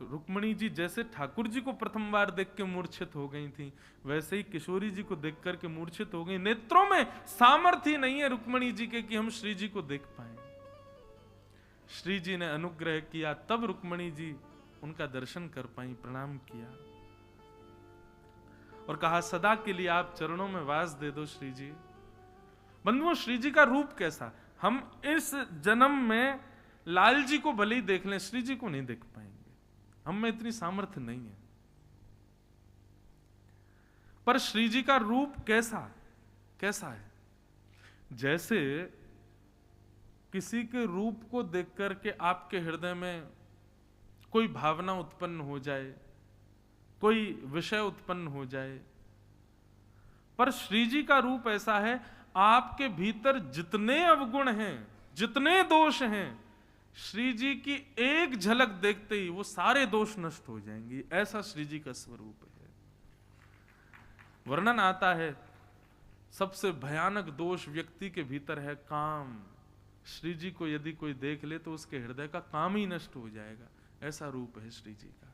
रुक्मणी जी जैसे ठाकुर जी को प्रथम बार देख के मूर्छित हो गई थी, वैसे ही किशोरी जी को देख करके मूर्छित हो गई। नेत्रों में सामर्थ्य नहीं है रुक्मणी जी के कि हम श्री जी को देख पाए। श्री जी ने अनुग्रह किया, तब रुक्मणी जी उनका दर्शन कर पाई, प्रणाम किया और कहा सदा के लिए आप चरणों में वास दे दो श्री जी। बंधुओं श्री जी का रूप कैसा, हम इस जन्म में लाल जी को भले ही देख लें, श्री जी को नहीं देख पाएंगे, हम में इतनी सामर्थ्य नहीं है। पर श्री जी का रूप कैसा है? जैसे किसी के रूप को देख करके आपके हृदय में कोई भावना उत्पन्न हो जाए, कोई विषय उत्पन्न हो जाए, पर श्री जी का रूप ऐसा है, आपके भीतर जितने अवगुण हैं, जितने दोष हैं, श्री जी की एक झलक देखते ही वो सारे दोष नष्ट हो जाएंगे। ऐसा श्री जी का स्वरूप है। वर्णन आता है सबसे भयानक दोष व्यक्ति के भीतर है काम। श्री जी को यदि कोई देख ले तो उसके हृदय का काम ही नष्ट हो जाएगा, ऐसा रूप है श्री जी का।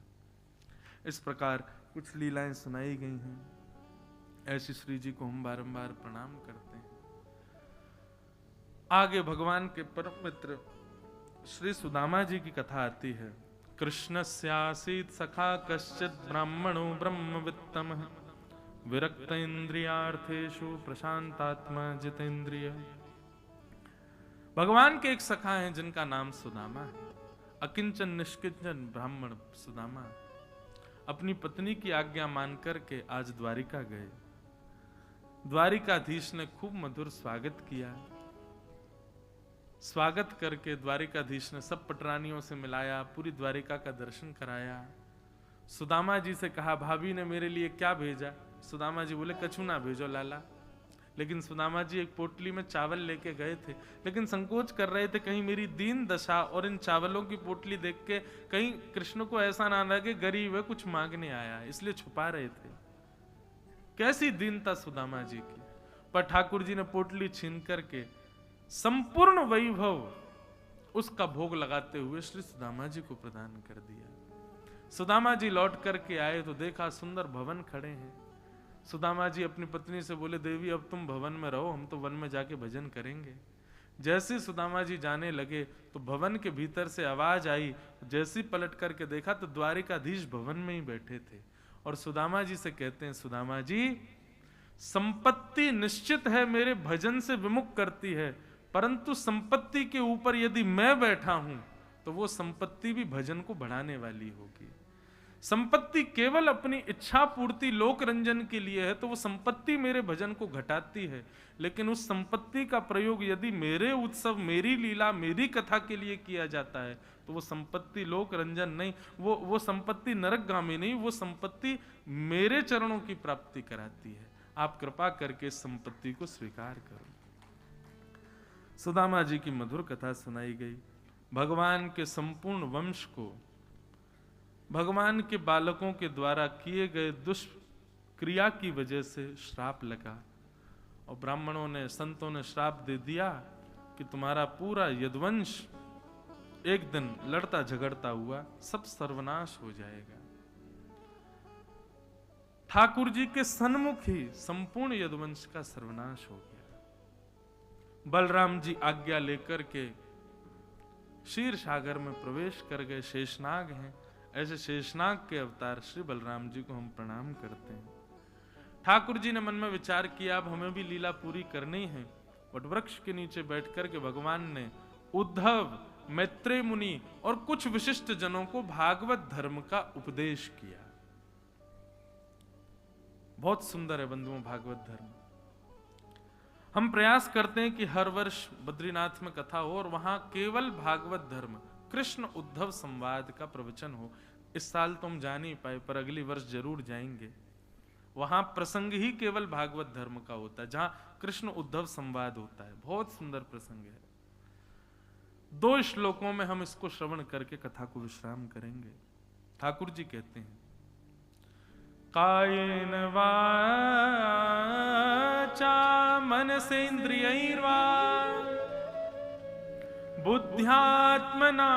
इस प्रकार कुछ लीलाएं सुनाई गई हैं, ऐसी श्री जी को हम बारंबार प्रणाम करते हैं। आगे भगवान के परम मित्र श्री सुदामा जी की कथा आती है। कृष्णस्यासीत् सखा कश्चित् ब्राह्मणो ब्रह्मवित्तमः विरक्त इंद्रियार्थेषु प्रशांतात्मा जितेंद्रिय। भगवान के एक सखा हैं जिनका नाम सुदामा है। अकिंचन निष्किंचन ब्राह्मण सुदामा अपनी पत्नी की आज्ञा मान करके आज द्वारिका गए। द्वारिकाधीश ने खूब मधुर स्वागत किया। स्वागत करके द्वारिकाधीश ने सब पटरानियों से मिलाया, पूरी द्वारिका का दर्शन कराया। सुदामा जी से कहा भाभी ने मेरे लिए क्या भेजा? सुदामा जी बोले कछु ना भेजो लाला। लेकिन सुदामा जी एक पोटली में चावल लेके गए थे, लेकिन संकोच कर रहे थे कहीं मेरी दीन दशा और इन चावलों की पोटली देख के कहीं कृष्ण को ऐसा ना लगे गरीब है कुछ मांगने आया, इसलिए छुपा रहे थे। कैसी दीनता सुदामा जी की। पर ठाकुर जी ने पोटली छीन करके संपूर्ण वैभव उसका भोग लगाते हुए श्री सुदामा जी को प्रदान कर दिया। सुदामा जी लौट करके आए तो देखा सुंदर भवन खड़े हैं। सुदामा जी अपनी पत्नी से बोले, देवी अब तुम भवन में रहो, हम तो वन में जाके भजन करेंगे। जैसे सुदामा जी जाने लगे तो भवन के भीतर से आवाज आई। जैसे पलट करके देखा तो द्वारिकाधीश भवन में ही बैठे थे और सुदामा जी से कहते हैं, सुदामा जी संपत्ति निश्चित है मेरे भजन से विमुख करती है, परंतु संपत्ति के ऊपर यदि मैं बैठा हूं तो वो संपत्ति भी भजन को बढ़ाने वाली होगी। संपत्ति केवल अपनी इच्छा पूर्ति लोक रंजन के लिए है तो वो संपत्ति मेरे भजन को घटाती है, लेकिन उस संपत्ति का प्रयोग यदि मेरे उत्सव, मेरी लीला, मेरी कथा के लिए किया जाता है तो वो संपत्ति लोक रंजन नहीं, वो संपत्ति नरकगामी नहीं, वो संपत्ति मेरे चरणों की प्राप्ति कराती है। आप कृपा करके संपत्ति को स्वीकार करो। सुदामा जी की मधुर कथा सुनाई गई। भगवान के संपूर्ण वंश को भगवान के बालकों के द्वारा किए गए दुष्क्रिया की वजह से श्राप लगा और ब्राह्मणों ने, संतों ने श्राप दे दिया कि तुम्हारा पूरा यदुवंश एक दिन लड़ता झगड़ता हुआ सब सर्वनाश हो जाएगा। ठाकुर जी के सन्मुख ही संपूर्ण यदुवंश का सर्वनाश हो गया। बलराम जी आज्ञा लेकर के क्षीर सागर में प्रवेश कर गए। शेषनाग हैं, ऐसे शेषनाग के अवतार श्री बलराम जी को हम प्रणाम करते हैं। ठाकुर जी ने मन में विचार किया अब हमें भी लीला पूरी करनी है। वटवृक्ष के नीचे बैठकर के भगवान ने उद्धव, मैत्रेय मुनि और कुछ विशिष्ट जनों को भागवत धर्म का उपदेश किया। बहुत सुंदर है बंधुओं भागवत धर्म। हम प्रयास करते हैं कि हर वर्ष बद्रीनाथ में कथा हो और वहां केवल भागवत धर्म, कृष्ण उद्धव संवाद का प्रवचन हो। इस साल तो हम जा नहीं पाए पर अगली वर्ष जरूर जाएंगे। वहां प्रसंग ही केवल भागवत धर्म का होता है, जहां कृष्ण उद्धव संवाद होता है। बहुत सुंदर प्रसंग है। 2 श्लोकों में हम इसको श्रवण करके कथा को विश्राम करेंगे। ठाकुर जी कहते हैं, कायेन वाचा मनसेन्द्रियैर्वा बुद्ध्यात्मना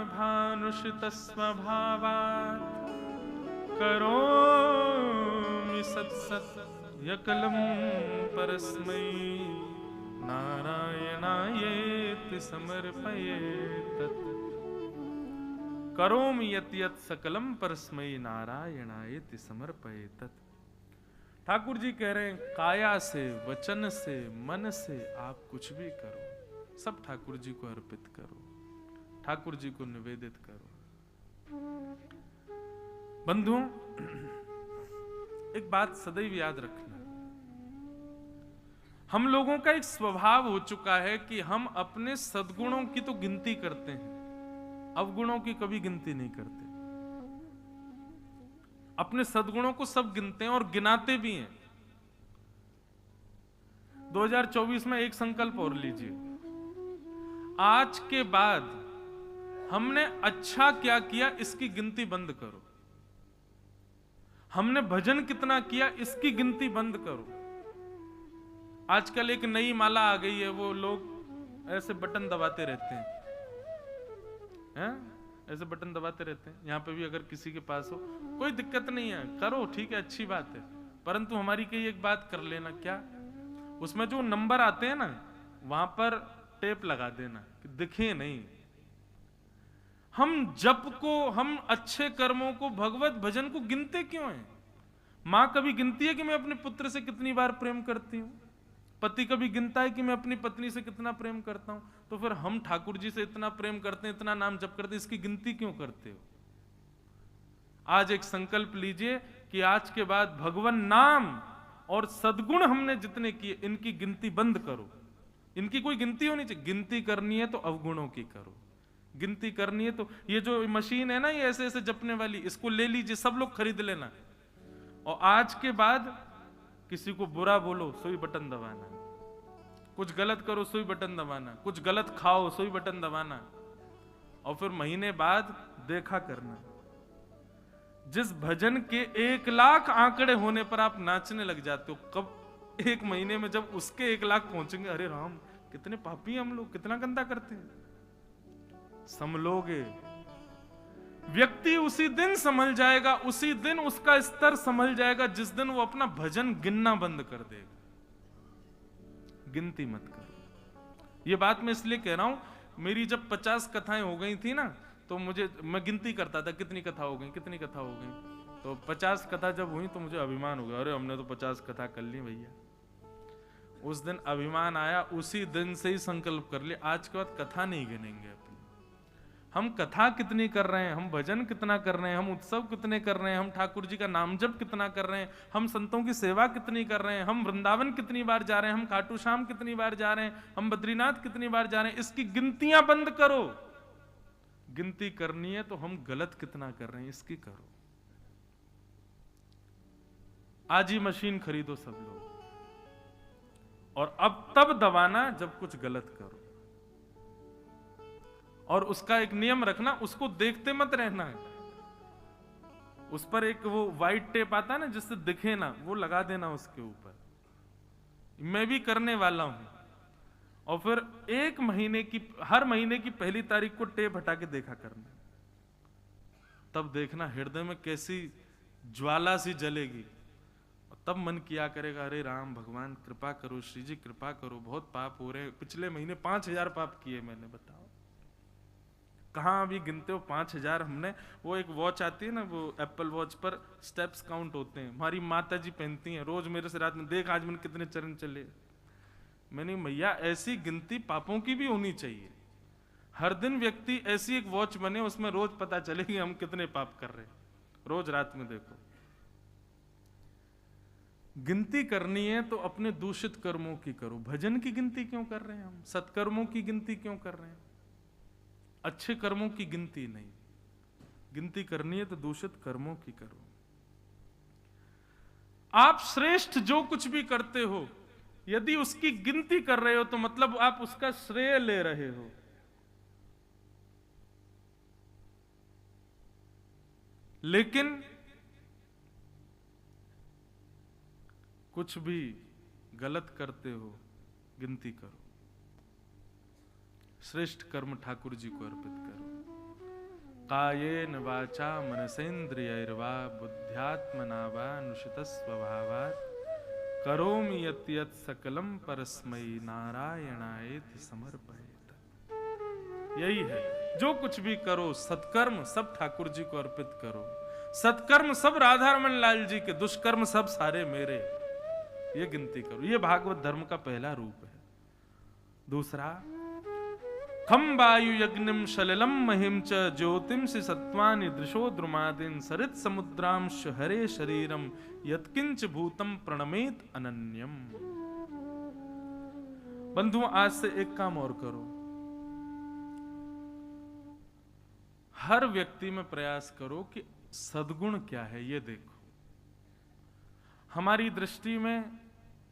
भानुषितस्वभावात् करोमि सत्सत्यकलं परस्मै नारायणायेति समर्पयेतत्। करोमि यत् यत् सकलम परस्मै नारायणायेति समर्पयेतत्। ठाकुर जी कह रहे हैं काया से, वचन से, मन से आप कुछ भी करो, सब ठाकुर जी को अर्पित करो, ठाकुर जी को निवेदित करो। बंधुओं एक बात सदैव याद रखना, हम लोगों का एक स्वभाव हो चुका है कि हम अपने सद्गुणों की तो गिनती करते हैं, अवगुणों की कभी गिनती नहीं करते। अपने सद्गुणों को सब गिनते हैं और गिनाते भी हैं। 2024 में एक संकल्प और लीजिए, आज के बाद हमने अच्छा क्या किया इसकी गिनती बंद करो। हमने भजन कितना किया इसकी गिनती बंद करो। आजकल एक नई माला आ गई है, वो लोग ऐसे बटन दबाते रहते हैं, ऐसे बटन दबाते रहते हैं। यहां पे भी अगर किसी के पास हो कोई दिक्कत नहीं है, करो, ठीक है, अच्छी बात है, परंतु हमारी कई एक बात कर लेना, क्या उसमें जो नंबर आते हैं ना वहां पर टेप लगा देना कि दिखे नहीं। हम जप को, हम अच्छे कर्मों को, भगवत भजन को गिनते क्यों हैं? मां कभी गिनती है कि मैं अपने पुत्र से कितनी बार प्रेम करती हूं? पति कभी गिनता है कि मैं अपनी पत्नी से कितना प्रेम करता हूं? तो फिर हम ठाकुर जी से इतना प्रेम करते हैं, इतना नाम जप करते हैं, इसकी गिनती क्यों करते हो? आज एक संकल्प लीजिए कि आज के बाद भगवान नाम और सद्गुण हमने जितने किए इनकी गिनती बंद करो। इनकी कोई गिनती होनी चाहिए। गिनती करनी है तो अवगुणों की करो, गिनती करनी है तो ये जो मशीन है ना, ये ऐसे ऐसे जपने वाली, इसको ले लीजिए, सब लोग खरीद लेना। और आज के बाद किसी को बुरा बोलो सुई बटन दबाना, कुछ गलत करो सुई बटन दबाना, कुछ गलत खाओ सुई बटन दबाना, और फिर महीने बाद देखा करना। जिस भजन के 1 लाख आंकड़े होने पर आप नाचने लग जाते हो, कब 1 महीने में जब उसके 1 लाख पहुंचेंगे, अरे राम कितने पापी हम लोग, कितना गंदा करते हैं। समलोगे। व्यक्ति उसी दिन संभल जाएगा, उसी दिन उसका स्तर संभल जाएगा जिस दिन वो अपना भजन गिनना बंद कर देगा। गिनती मत करो। ये बात मैं इसलिए कह रहा हूं, मेरी जब 50 कथाएं हो गई थी ना, तो मैं गिनती करता था कितनी कथा हो गई, कितनी कथा हो गई। तो 50 कथा जब हुई तो मुझे अभिमान हो गया, अरे हमने तो 50 कथा कर ली भैया। उस दिन अभिमान आया, उसी दिन से ही संकल्प कर लिया, आज के बाद कथा नहीं गिनेंगे अपनी। हम कथा कितनी कर रहे हैं, हम भजन कितना कर रहे हैं, हम उत्सव कितने कर रहे हैं, हम ठाकुर जी का नाम जप कितना कर रहे हैं, हम संतों की सेवा कितनी कर रहे हैं, हम वृंदावन कितनी बार जा रहे हैं, हम खाटू श्याम कितनी बार जा रहे हैं, हम बद्रीनाथ कितनी बार जा रहे हैं, इसकी गिनतियां बंद करो। गिनती करनी है तो हम गलत कितना कर रहे हैं इसकी करो। आज ही मशीन खरीदो सब लोग, और अब तब दबाना जब कुछ गलत करो। और उसका एक नियम रखना, उसको देखते मत रहना है। उस पर एक वो व्हाइट टेप आता है ना जिससे दिखे ना, वो लगा देना उसके ऊपर। मैं भी करने वाला हूं। और फिर हर महीने की पहली तारीख को टेप हटा के देखा करना। तब देखना हृदय में कैसी ज्वाला सी जलेगी। तब मन किया करेगा, अरे राम भगवान कृपा करो, श्री जी कृपा करो, बहुत पाप हो रहे हैं। पिछले महीने 5000 पाप किए मैंने, बताओ कहां अभी गिनते हो 5000। हमने वो एक वॉच आती है ना, वो एप्पल वॉच पर स्टेप्स काउंट होते हैं, हमारी माता जी पहनती हैं, रोज मेरे से रात में देख आज मैंने कितने चरण चले। मैंने मैया ऐसी गिनती पापों की भी होनी चाहिए। हर दिन व्यक्ति ऐसी एक वॉच बने, उसमें रोज पता चले कि हम कितने पाप कर रहे हैं। रोज रात में देखो। गिनती करनी है तो अपने दूषित कर्मों की करो। भजन की गिनती क्यों कर रहे हैं हम? सत्कर्मों की गिनती क्यों कर रहे हैं? अच्छे कर्मों की गिनती नहीं। गिनती करनी है तो दूषित कर्मों की करो। आप श्रेष्ठ जो कुछ भी करते हो, यदि उसकी गिनती कर रहे हो तो मतलब आप उसका श्रेय ले रहे हो। लेकिन कुछ भी गलत करते हो, गिनती करो। श्रेष्ठ कर्म ठाकुर जी को अर्पित करो। कायेन वाचा मनसेन्द्रियैर्वा बुद्ध्यात्मना वा नुषित स्वभावात् करोमि यत् यत् सकलम परस्मै नारायणायेति समर्पयेत्। यही है, जो कुछ भी करो सत्कर्म सब ठाकुर जी को अर्पित करो। सत्कर्म सब राधा रमन लाल जी के, दुष्कर्म सब सारे मेरे। ये गिनती करो। ये भागवत धर्म का पहला रूप है। दूसरा, खम वायु यज्ञम शलिलम महिम च ज्योतिम से सत्वानि दृशो द्रुमादिन सरित समुद्रांश हरे शरीरम यत्किंच भूतम प्रणमेत अनन्यम। बंधुओं, आज से एक काम और करो। हर व्यक्ति में प्रयास करो कि सद्गुण क्या है ये देखो। हमारी दृष्टि में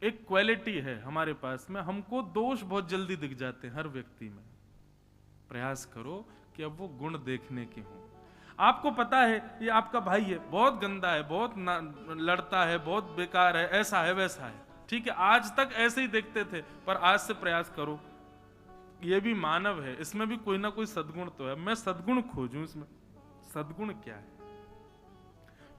एक क्वालिटी है हमारे पास में, हमको दोष बहुत जल्दी दिख जाते हैं हर व्यक्ति में। प्रयास करो कि अब वो गुण देखने के हों। आपको पता है ये आपका भाई है, बहुत गंदा है, बहुत लड़ता है, बहुत बेकार है, ऐसा है वैसा है, ठीक है, आज तक ऐसे ही देखते थे, पर आज से प्रयास करो ये भी मानव है, इसमें भी कोई ना कोई सद्गुण तो है, मैं सद्गुण खोजूं इसमें। सद्गुण क्या है?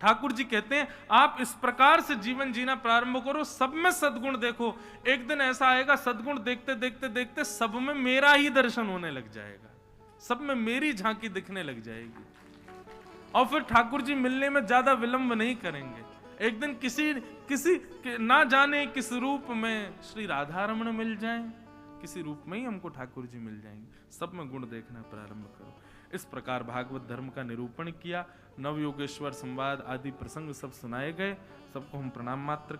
ठाकुर जी कहते हैं आप इस प्रकार से जीवन जीना प्रारंभ करो, सब में सद्गुण देखो। एक दिन ऐसा आएगा सद्गुण देखते देखते देखते सब में मेरा ही दर्शन होने लग जाएगा, सब में मेरी झांकी दिखने लग जाएगी। और फिर ठाकुर जी मिलने में ज्यादा विलंब नहीं करेंगे। एक दिन किसी ना जाने किस रूप में श्री राधा रमण मिल जाएं, किसी रूप में ही हमको ठाकुर जी मिल जाएंगे। सब में गुण देखना प्रारंभ करो। इस प्रकार भागवत धर्म का निरूपण किया, नवयोगेश्वर संवाद आदि प्रसंग सब सुनाए गए। सबको हम प्रणाम मात्र